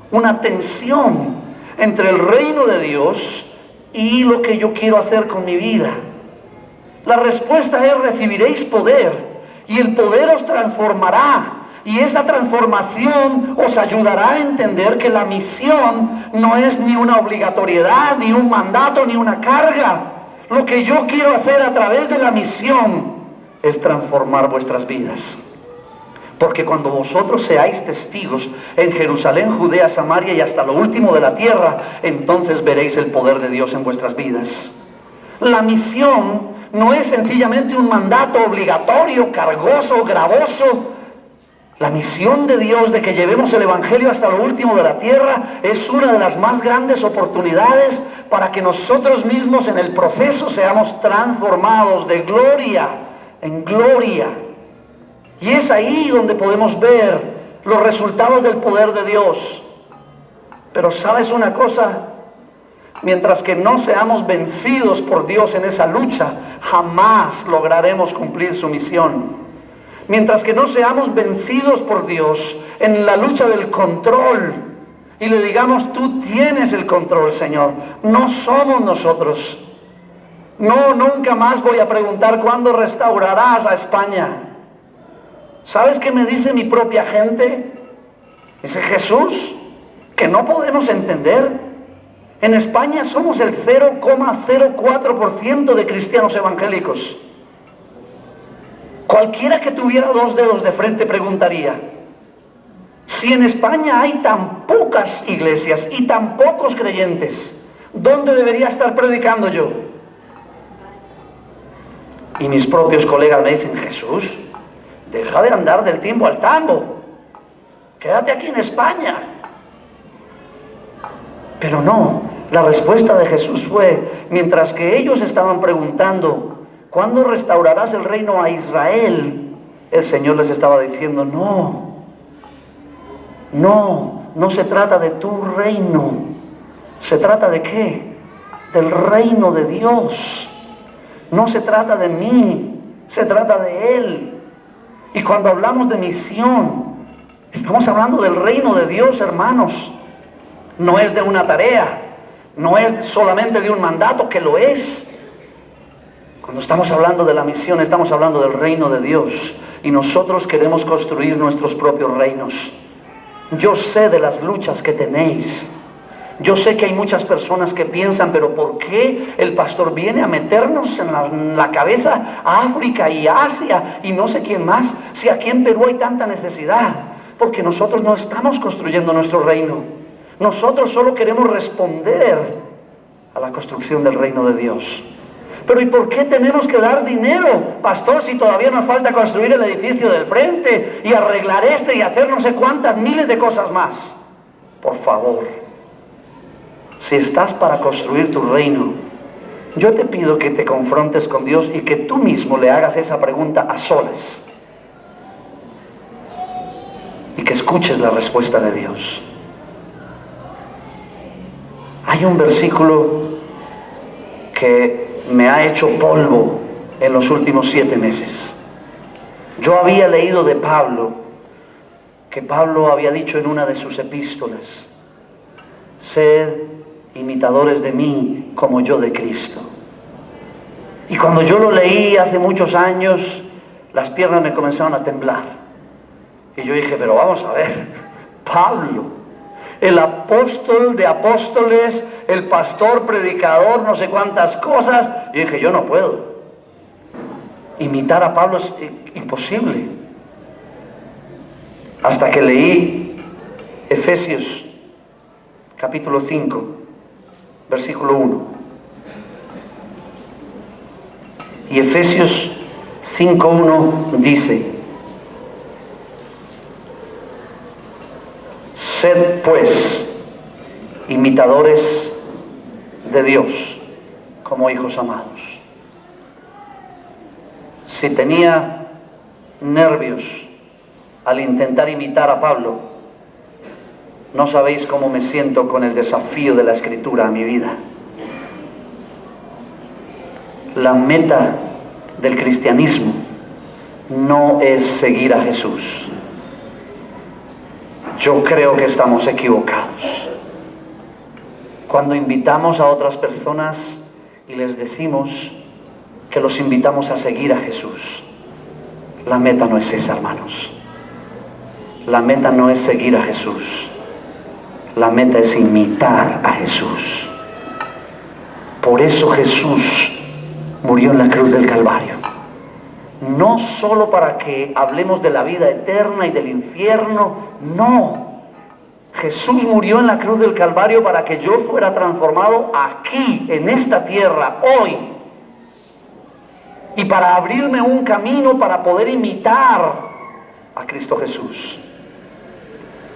una tensión entre el reino de Dios y lo que yo quiero hacer con mi vida. La respuesta es: recibiréis poder y el poder os transformará. Y esa transformación os ayudará a entender que la misión no es ni una obligatoriedad, ni un mandato, ni una carga. Lo que yo quiero hacer a través de la misión es transformar vuestras vidas. Porque cuando vosotros seáis testigos en Jerusalén, Judea, Samaria y hasta lo último de la tierra, entonces veréis el poder de Dios en vuestras vidas. La misión no es sencillamente un mandato obligatorio, cargoso, gravoso. La misión de Dios de que llevemos el Evangelio hasta lo último de la tierra es una de las más grandes oportunidades para que nosotros mismos en el proceso seamos transformados de gloria en gloria. Y es ahí donde podemos ver los resultados del poder de Dios. Pero ¿sabes una cosa? Mientras que no seamos vencidos por Dios en esa lucha, jamás lograremos cumplir su misión. Mientras que no seamos vencidos por Dios en la lucha del control y le digamos: tú tienes el control, Señor, no somos nosotros. No, nunca más voy a preguntar cuándo restaurarás a España. ¿Sabes qué me dice mi propia gente? Dice: Jesús, que no podemos entender. En España somos el 0,04% de cristianos evangélicos. Cualquiera que tuviera 2 dedos de frente preguntaría: si en España hay tan pocas iglesias y tan pocos creyentes, ¿dónde debería estar predicando yo? Y mis propios colegas me dicen: Jesús, deja de andar del timbo al tambo, quédate aquí en España. Pero no, la respuesta de Jesús fue: mientras que ellos estaban preguntando ¿cuándo restaurarás el reino a Israel?, el Señor les estaba diciendo: no se trata de tu reino. ¿Se trata de qué? Del reino de Dios. No se trata de mí, se trata de Él. Y cuando hablamos de misión, estamos hablando del reino de Dios, hermanos. No es de una tarea, no es solamente de un mandato, que lo es. Cuando estamos hablando de la misión, estamos hablando del reino de Dios. Y nosotros queremos construir nuestros propios reinos. Yo sé de las luchas que tenéis. Yo sé que hay muchas personas que piensan: pero ¿por qué el pastor viene a meternos en la cabeza a África y Asia y no sé quién más, si aquí en Perú hay tanta necesidad? Porque nosotros no estamos construyendo nuestro reino. Nosotros solo queremos responder a la construcción del reino de Dios. Pero ¿y por qué tenemos que dar dinero, pastor, si todavía nos falta construir el edificio del frente y arreglar y hacer no sé cuántas miles de cosas más? Por favor, si estás para construir tu reino, yo te pido que te confrontes con Dios y que tú mismo le hagas esa pregunta a solas y que escuches la respuesta de Dios. Hay un versículo que me ha hecho polvo en los últimos 7 meses. Yo había leído de Pablo, que Pablo había dicho en una de sus epístolas: sed imitadores de mí como yo de Cristo. Y cuando yo lo leí hace muchos años, las piernas me comenzaron a temblar. Y yo dije, pero vamos a ver, Pablo, el apóstol de apóstoles, el pastor, predicador, no sé cuántas cosas. Yo dije, yo no puedo. Imitar a Pablo es imposible. Hasta que leí Efesios capítulo 5, versículo 1. Y Efesios 5:1 dice: sed pues imitadores de Dios como hijos amados. Si tenía nervios al intentar imitar a Pablo, no sabéis cómo me siento con el desafío de la Escritura a mi vida. La meta del cristianismo no es seguir a Jesús. Yo creo que estamos equivocados cuando invitamos a otras personas y les decimos que los invitamos a seguir a Jesús. La meta no es esa, hermanos. La meta no es seguir a Jesús. La meta es imitar a Jesús. Por eso Jesús murió en la cruz del Calvario. No solo para que hablemos de la vida eterna y del infierno, no. Jesús murió en la cruz del Calvario para que yo fuera transformado aquí, en esta tierra, hoy. Y para abrirme un camino para poder imitar a Cristo Jesús.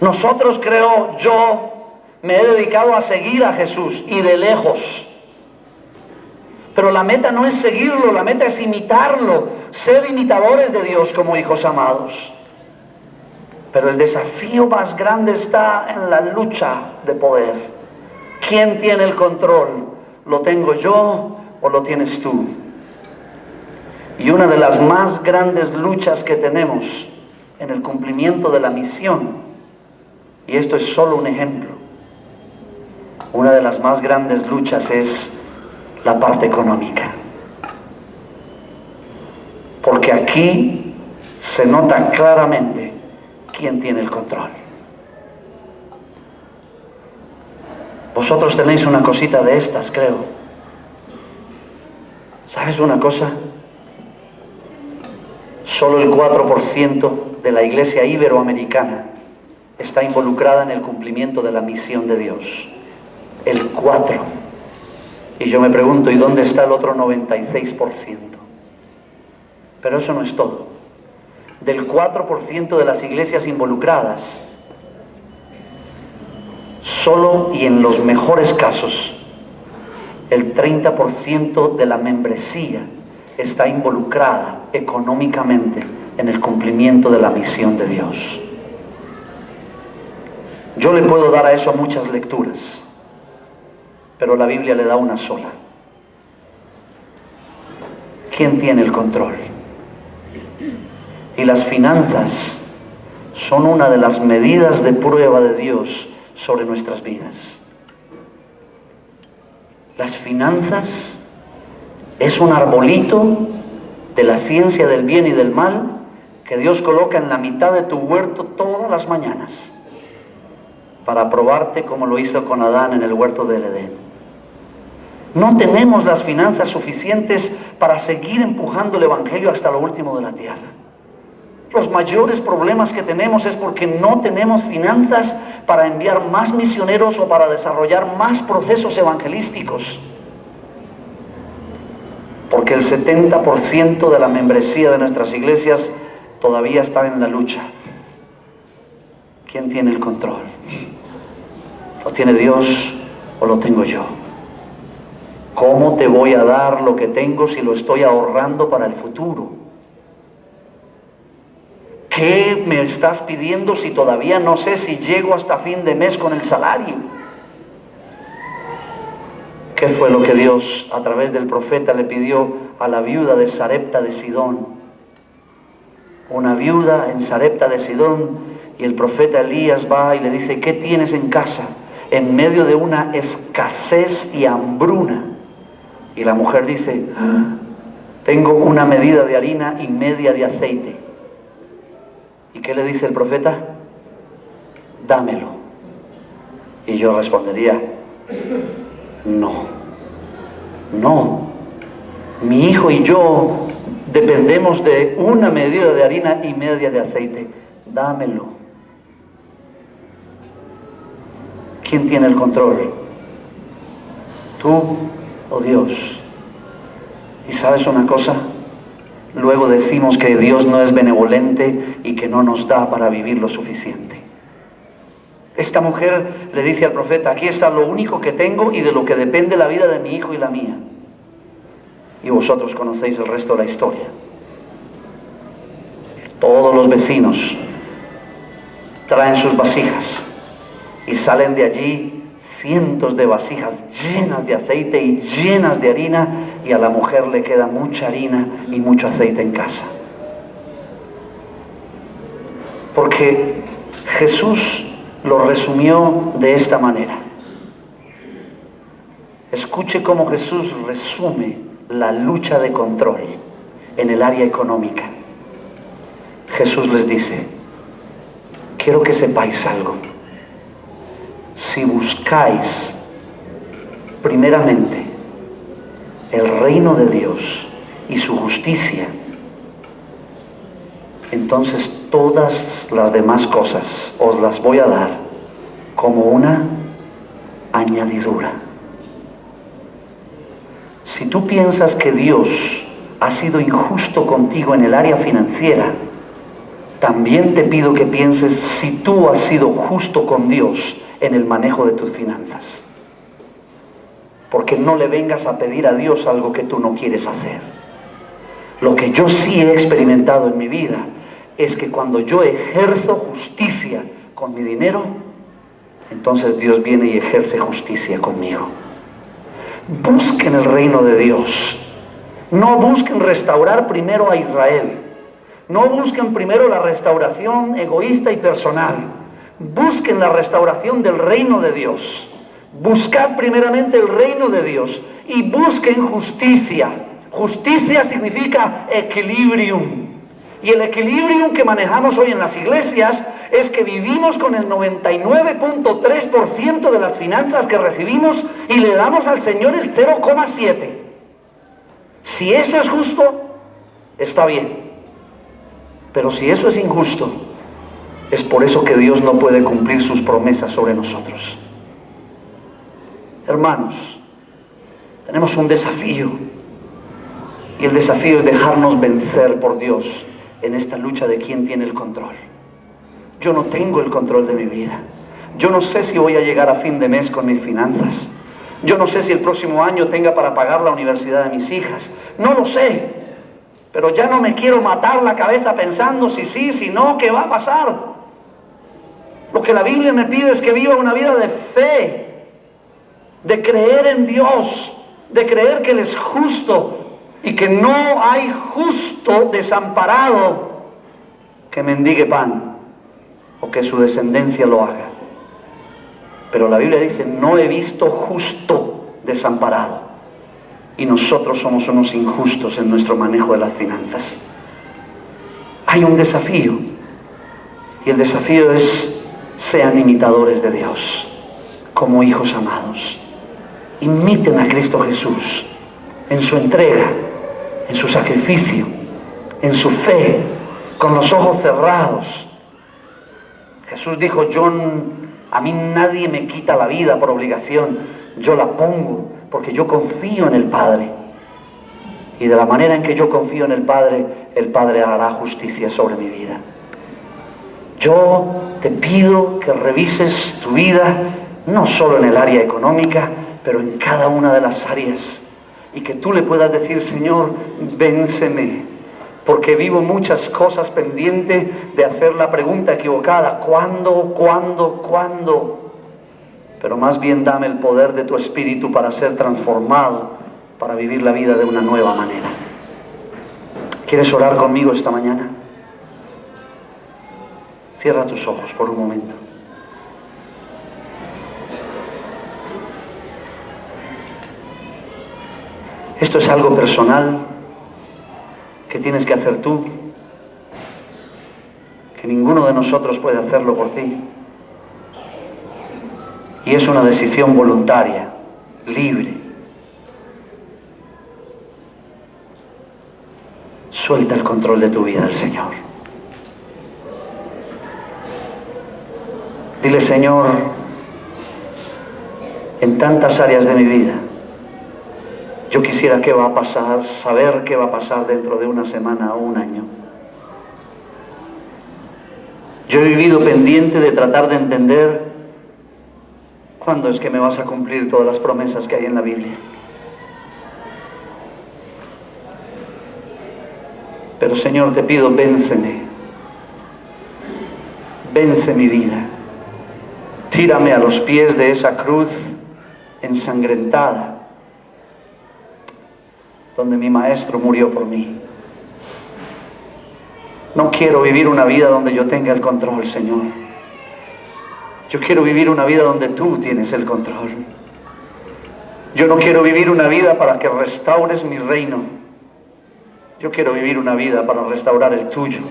Nosotros, creo yo, me he dedicado a seguir a Jesús y de lejos. Pero la meta no es seguirlo, la meta es imitarlo. Ser imitadores de Dios como hijos amados. Pero el desafío más grande está en la lucha de poder. ¿Quién tiene el control? ¿Lo tengo yo o lo tienes tú? Y una de las más grandes luchas que tenemos en el cumplimiento de la misión, y esto es solo un ejemplo, una de las más grandes luchas es la parte económica. Porque aquí se nota claramente quién tiene el control. Vosotros tenéis una cosita de estas, creo. ¿Sabes una cosa? Solo el 4% de la iglesia iberoamericana está involucrada en el cumplimiento de la misión de Dios. El 4%. Y yo me pregunto, ¿y dónde está el otro 96%? Pero eso no es todo. Del 4% de las iglesias involucradas, solo y en los mejores casos, el 30% de la membresía está involucrada económicamente en el cumplimiento de la misión de Dios. Yo le puedo dar a eso muchas lecturas, pero la Biblia le da una sola. ¿Quién tiene el control? Y las finanzas son una de las medidas de prueba de Dios sobre nuestras vidas. Las finanzas es un arbolito de la ciencia del bien y del mal que Dios coloca en la mitad de tu huerto todas las mañanas para probarte, como lo hizo con Adán en el huerto del Edén. No tenemos las finanzas suficientes para seguir empujando el evangelio hasta lo último de la tierra. Los mayores problemas que tenemos es porque no tenemos finanzas para enviar más misioneros o para desarrollar más procesos evangelísticos. Porque el 70% de la membresía de nuestras iglesias todavía está en la lucha. ¿Quién tiene el control? ¿Lo tiene Dios o lo tengo yo? ¿Cómo te voy a dar lo que tengo si lo estoy ahorrando para el futuro? ¿Qué me estás pidiendo si todavía no sé si llego hasta fin de mes con el salario? ¿Qué fue lo que Dios a través del profeta le pidió a la viuda de Sarepta de Sidón? Una viuda en Sarepta de Sidón, y el profeta Elías va y le dice: ¿qué tienes en casa? En medio de una escasez y hambruna. Y la mujer dice: tengo una medida de harina y media de aceite. ¿Y qué le dice el profeta? Dámelo. Y yo respondería, no, mi hijo y yo dependemos de una medida de harina y media de aceite, dámelo. ¿Quién tiene el control? ¿Tú o Dios? ¿Y sabes una cosa? Luego decimos que Dios no es benevolente y que no nos da para vivir lo suficiente. Esta mujer le dice al profeta, aquí está lo único que tengo y de lo que depende la vida de mi hijo y la mía. Y vosotros conocéis el resto de la historia. Todos los vecinos traen sus vasijas y salen de allí cientos de vasijas llenas de aceite y llenas de harina, y a la mujer le queda mucha harina y mucho aceite en casa. Porque Jesús lo resumió de esta manera. Escuche cómo Jesús resume la lucha de control en el área económica. Jesús les dice, quiero que sepáis algo. Si buscáis primeramente el reino de Dios y su justicia, entonces todas las demás cosas os las voy a dar como una añadidura. Si tú piensas que Dios ha sido injusto contigo en el área financiera, también te pido que pienses si tú has sido justo con Dios en el manejo de tus finanzas. Porque no le vengas a pedir a Dios algo que tú no quieres hacer. Lo que yo sí he experimentado en mi vida es que cuando yo ejerzo justicia con mi dinero, entonces Dios viene y ejerce justicia conmigo. Busquen el reino de Dios. No busquen restaurar primero a Israel. No busquen primero la restauración egoísta y personal. Busquen la restauración del reino de Dios. Buscad primeramente el reino de Dios y busquen justicia. Justicia significa equilibrium. Y el equilibrium que manejamos hoy en las iglesias es que vivimos con el 99.3% de las finanzas que recibimos y le damos al Señor el 0,7%. Si eso es justo, está bien. Pero si eso es injusto, es por eso que Dios no puede cumplir sus promesas sobre nosotros. Hermanos, tenemos un desafío. Y el desafío es dejarnos vencer por Dios en esta lucha de quién tiene el control. Yo no tengo el control de mi vida. Yo no sé si voy a llegar a fin de mes con mis finanzas. Yo no sé si el próximo año tenga para pagar la universidad de mis hijas. No lo sé. Pero ya no me quiero matar la cabeza pensando si sí, si no, qué va a pasar. Lo que la Biblia me pide es que viva una vida de fe, de creer en Dios, de creer que Él es justo y que no hay justo desamparado que mendigue pan o que su descendencia lo haga. Pero la Biblia dice, no he visto justo desamparado. Y nosotros somos unos injustos en nuestro manejo de las finanzas. Hay un desafío. Y el desafío es, sean imitadores de Dios, como hijos amados. Imiten a Cristo Jesús en su entrega, en su sacrificio, en su fe, con los ojos cerrados. Jesús dijo, a mí nadie me quita la vida por obligación, yo la pongo porque yo confío en el Padre. Y de la manera en que yo confío en el Padre hará justicia sobre mi vida. Yo te pido que revises tu vida, no solo en el área económica, pero en cada una de las áreas. Y que tú le puedas decir, Señor, vénseme, porque vivo muchas cosas pendientes de hacer la pregunta equivocada. ¿Cuándo? Pero más bien dame el poder de tu Espíritu para ser transformado, para vivir la vida de una nueva manera. ¿Quieres orar conmigo esta mañana? Cierra tus ojos por un momento. Esto es algo personal tienes que hacer tú, que ninguno de nosotros puede hacerlo por ti. Y es una decisión voluntaria, libre. Suelta el control de tu vida al Señor. Dile: Señor, en tantas áreas de mi vida, yo quisiera qué va a pasar, saber qué va a pasar dentro de una semana o un año. Yo he vivido pendiente de tratar de entender cuándo es que me vas a cumplir todas las promesas que hay en la Biblia. Pero Señor, te pido, vénceme. Vence mi vida. Tírame a los pies de esa cruz ensangrentada, donde mi Maestro murió por mí. No quiero vivir una vida donde yo tenga el control, Señor. Yo quiero vivir una vida donde tú tienes el control. Yo no quiero vivir una vida para que restaures mi reino. Yo quiero vivir una vida para restaurar el tuyo.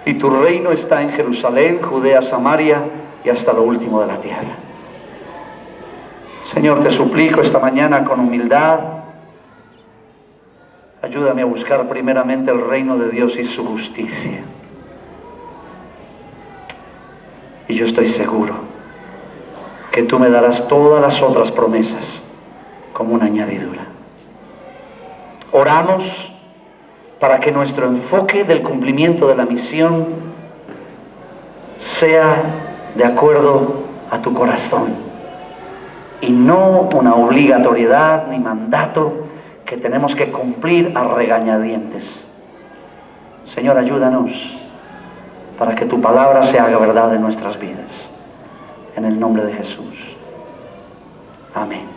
Y tu reino está en Jerusalén, Judea, Samaria y hasta lo último de la tierra. Señor, te suplico esta mañana con humildad, ayúdame a buscar primeramente el reino de Dios y su justicia. Y yo estoy seguro que tú me darás todas las otras promesas como una añadidura. Oramos para que nuestro enfoque del cumplimiento de la misión sea de acuerdo a tu corazón y no una obligatoriedad ni mandato que tenemos que cumplir a regañadientes. Señor, ayúdanos para que tu palabra se haga verdad en nuestras vidas. En el nombre de Jesús. Amén.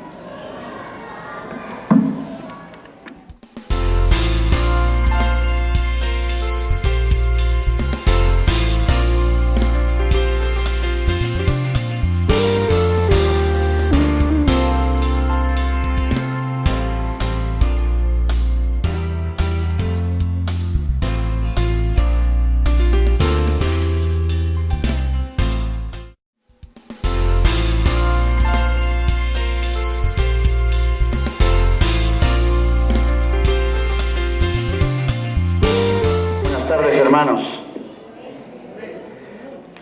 Hermanos,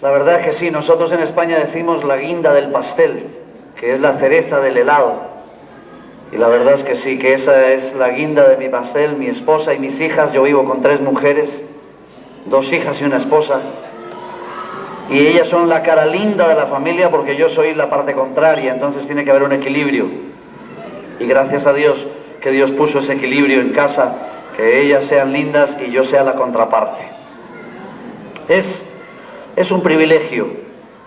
la verdad es que sí, nosotros en España decimos la guinda del pastel, que es la cereza del helado, y la verdad es que sí, que esa es la guinda de mi pastel, mi esposa y mis hijas. Yo vivo con 3 mujeres, 2 hijas y una esposa, y ellas son la cara linda de la familia porque yo soy la parte contraria, entonces tiene que haber un equilibrio, y gracias a Dios que Dios puso ese equilibrio en casa, que ellas sean lindas y yo sea la contraparte. Es un privilegio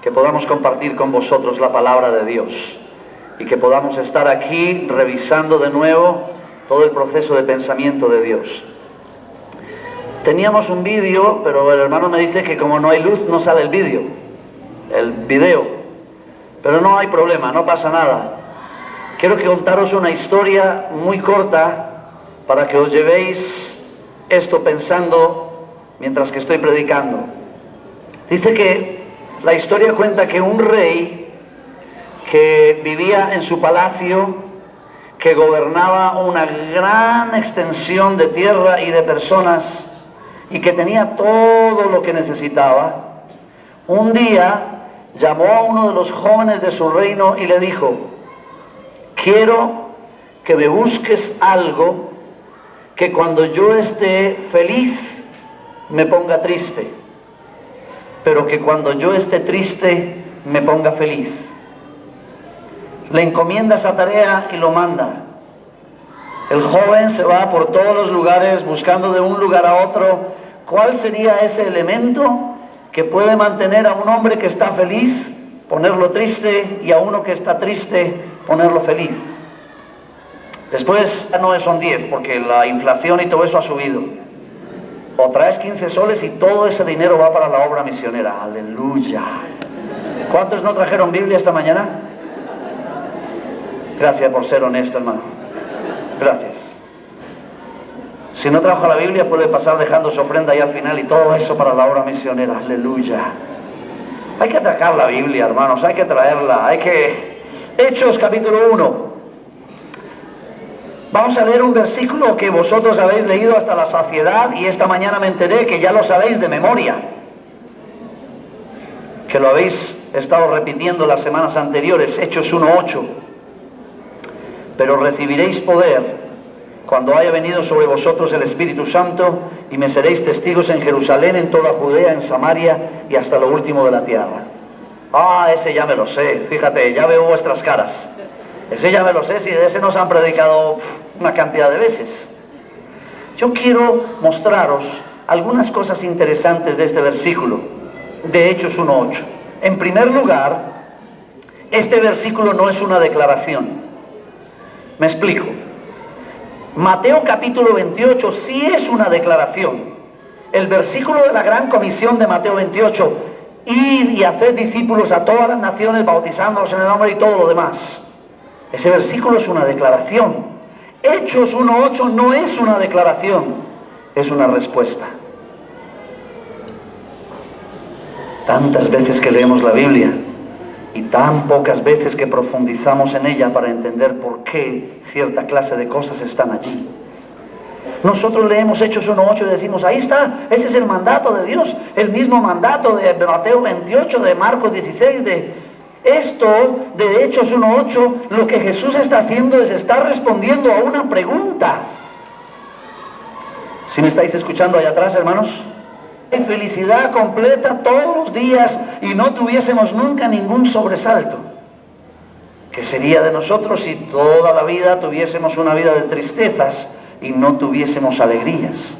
que podamos compartir con vosotros la palabra de Dios y que podamos estar aquí revisando de nuevo todo el proceso de pensamiento de Dios. Teníamos un vídeo, pero el hermano me dice que como no hay luz no sale el video, pero no hay problema, no pasa nada. Quiero contaros una historia muy corta para que os llevéis esto pensando mientras que estoy predicando. Dice que la historia cuenta que un rey que vivía en su palacio, que gobernaba una gran extensión de tierra y de personas y que tenía todo lo que necesitaba, un día llamó a uno de los jóvenes de su reino y le dijo: quiero que me busques algo que cuando yo esté feliz me ponga triste, pero que cuando yo esté triste me ponga feliz. Le encomienda esa tarea y lo manda. El joven se va por todos los lugares buscando de un lugar a otro cuál sería ese elemento que puede mantener a un hombre que está feliz, ponerlo triste, y a uno que está triste, ponerlo feliz. Después ya no son 10 porque la inflación y todo eso ha subido. O traes 15 soles y todo ese dinero va para la obra misionera. ¡Aleluya! ¿Cuántos no trajeron Biblia esta mañana? Gracias por ser honesto, hermano. Gracias. Si no trabaja la Biblia, puede pasar dejando su ofrenda ahí al final y todo eso para la obra misionera. Aleluya. Hay que atracar la Biblia, hermanos, hay que traerla, Hechos capítulo 1. Vamos a leer un versículo que vosotros habéis leído hasta la saciedad y esta mañana me enteré que ya lo sabéis de memoria, que lo habéis estado repitiendo las semanas anteriores. Hechos 1:8. Pero recibiréis poder cuando haya venido sobre vosotros el Espíritu Santo, y me seréis testigos en Jerusalén, en toda Judea, en Samaria y hasta lo último de la tierra. Ese ya me lo sé, fíjate, ya veo vuestras caras. Ese ya me lo sé, si de ese nos han predicado una cantidad de veces. Yo quiero mostraros algunas cosas interesantes de este versículo, de Hechos 1:8. En primer lugar, este versículo no es una declaración. Me explico. Mateo capítulo 28 sí es una declaración. El versículo de la gran comisión de Mateo 28, id y haced discípulos a todas las naciones, bautizándolos en el nombre y todo lo demás. Ese versículo es una declaración. Hechos 1:8 no es una declaración, es una respuesta. Tantas veces que leemos la Biblia y tan pocas veces que profundizamos en ella para entender por qué cierta clase de cosas están allí. Nosotros leemos Hechos 1:8 y decimos, ahí está, ese es el mandato de Dios, el mismo mandato de Mateo 28, de Marcos 16, de esto, de Hechos 1:8. Lo que Jesús está haciendo es estar respondiendo a una pregunta. ¿Sí me estáis escuchando allá atrás, hermanos? Hay felicidad completa todos los días y no tuviésemos nunca ningún sobresalto. ¿Qué sería de nosotros si toda la vida tuviésemos una vida de tristezas y no tuviésemos alegrías?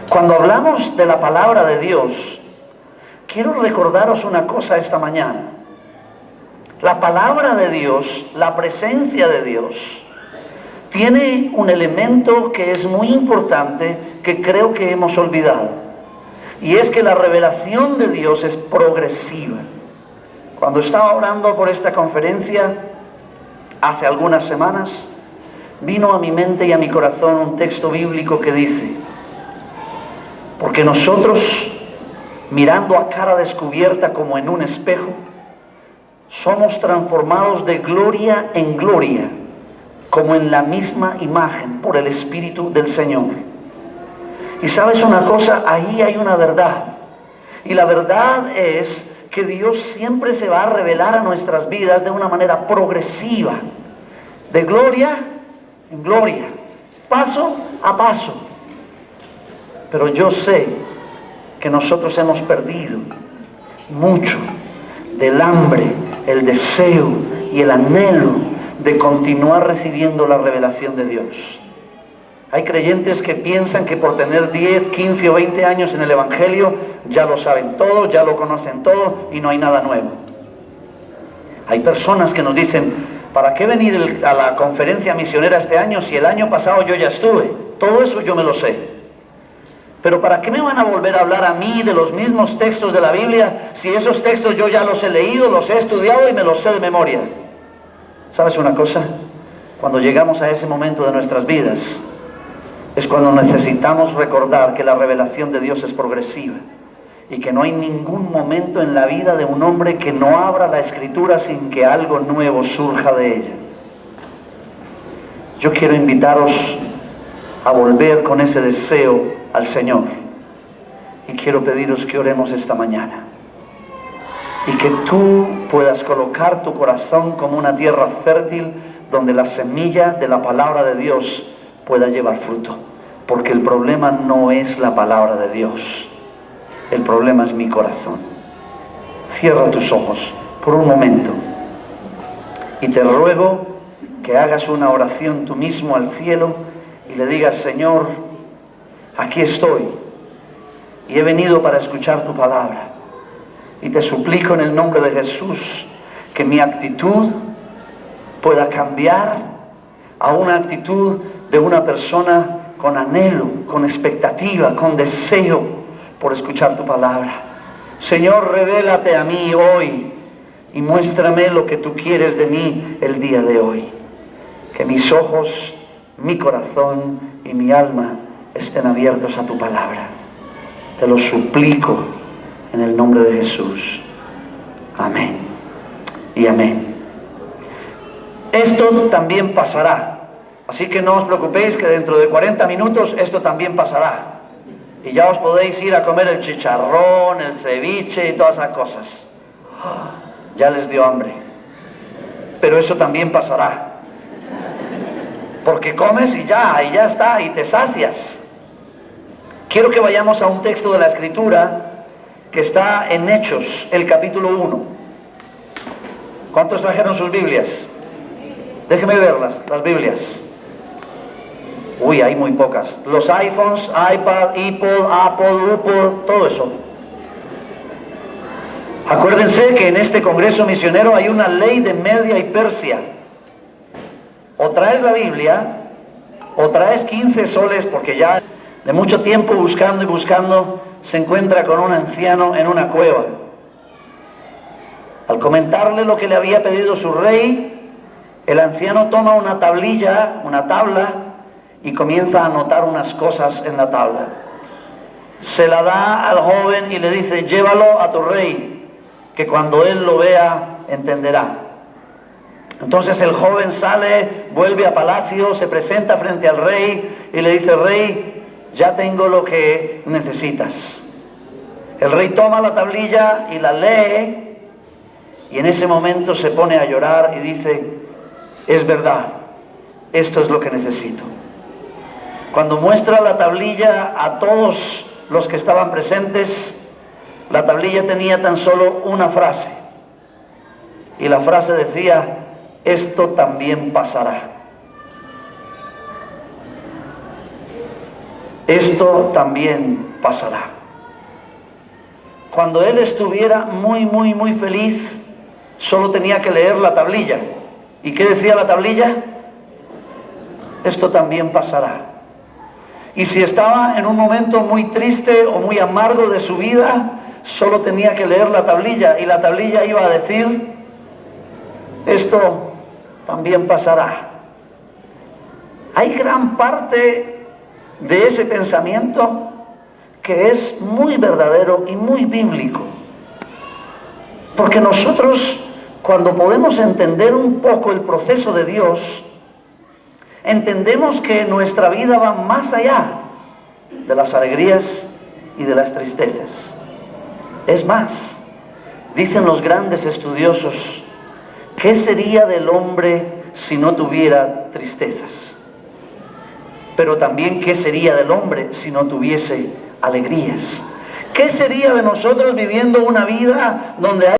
Cuando hablamos de la palabra de Dios, quiero recordaros una cosa esta mañana. La palabra de Dios, la presencia de Dios, tiene un elemento que es muy importante que creo que hemos olvidado. Y es que la revelación de Dios es progresiva. Cuando estaba orando por esta conferencia hace algunas semanas, vino a mi mente y a mi corazón un texto bíblico que dice: porque nosotros, mirando a cara descubierta como en un espejo, somos transformados de gloria en gloria, como en la misma imagen, por el Espíritu del Señor. Y sabes una cosa, ahí hay una verdad. Y la verdad es que Dios siempre se va a revelar a nuestras vidas de una manera progresiva, de gloria en gloria, paso a paso. Pero yo sé que nosotros hemos perdido mucho del hambre, el deseo y el anhelo de continuar recibiendo la revelación de Dios. Hay creyentes que piensan que por tener 10, 15 o 20 años en el Evangelio ya lo saben todo, ya lo conocen todo y no hay nada nuevo. Hay personas que nos dicen, ¿para qué venir a la conferencia misionera este año si el año pasado yo ya estuve? Todo eso yo me lo sé. Pero ¿para qué me van a volver a hablar a mí de los mismos textos de la Biblia si esos textos yo ya los he leído, los he estudiado y me los sé de memoria? ¿Sabes una cosa? Cuando llegamos a ese momento de nuestras vidas, es cuando necesitamos recordar que la revelación de Dios es progresiva y que no hay ningún momento en la vida de un hombre que no abra la Escritura sin que algo nuevo surja de ella. Yo quiero invitaros a volver con ese deseo al Señor y quiero pediros que oremos esta mañana y que tú puedas colocar tu corazón como una tierra fértil donde la semilla de la palabra de Dios pueda llevar fruto, porque el problema no es la palabra de Dios, el problema es mi corazón. Cierra tus ojos por un momento y te ruego que hagas una oración tú mismo al cielo y le digas: Señor, aquí estoy y he venido para escuchar tu palabra y te suplico en el nombre de Jesús que mi actitud pueda cambiar a una actitud de una persona con anhelo, con expectativa, con deseo por escuchar tu palabra. Señor, revélate a mí hoy y muéstrame lo que tú quieres de mí el día de hoy. Que mis ojos, mi corazón y mi alma estén abiertos a tu palabra. Te lo suplico en el nombre de Jesús. Amén y amén. Esto también pasará. Así que no os preocupéis que dentro de 40 minutos esto también pasará. Y ya os podéis ir a comer el chicharrón, el ceviche y todas esas cosas. Ya les dio hambre. Pero eso también pasará. Porque comes y ya está, y te sacias. Quiero que vayamos a un texto de la Escritura que está en Hechos, el capítulo 1. ¿Cuántos trajeron sus Biblias? Déjenme verlas, las Biblias. Uy, hay muy pocas. Los iPhones, iPad, iPod, Apple, todo eso. Acuérdense que en este congreso misionero hay una ley de Media y Persia. O traes la Biblia, o traes 15 soles, porque ya de mucho tiempo buscando y buscando, se encuentra con un anciano en una cueva. Al comentarle lo que le había pedido su rey, el anciano toma una tablilla, una tabla, y comienza a anotar unas cosas en la tabla. Se la da al joven y le dice: llévalo a tu rey, que cuando él lo vea entenderá. Entonces el joven sale, vuelve a palacio, se presenta frente al rey y le dice: rey, ya tengo lo que necesitas. El rey toma la tablilla y la lee, y en ese momento se pone a llorar y dice: es verdad, esto es lo que necesito. Cuando muestra la tablilla a todos los que estaban presentes, la tablilla tenía tan solo una frase, y la frase decía: esto también pasará. Esto también pasará. Cuando él estuviera muy feliz, solo tenía que leer la tablilla. ¿Y qué decía la tablilla? Esto también pasará. Y si estaba en un momento muy triste o muy amargo de su vida, solo tenía que leer la tablilla, y la tablilla iba a decir: esto también pasará. Hay gran parte de ese pensamiento que es muy verdadero y muy bíblico. Porque nosotros, cuando podemos entender un poco el proceso de Dios, entendemos que nuestra vida va más allá de las alegrías y de las tristezas. Es más, dicen los grandes estudiosos: ¿qué sería del hombre si no tuviera tristezas? Pero también, ¿qué sería del hombre si no tuviese alegrías? ¿Qué sería de nosotros viviendo una vida donde hay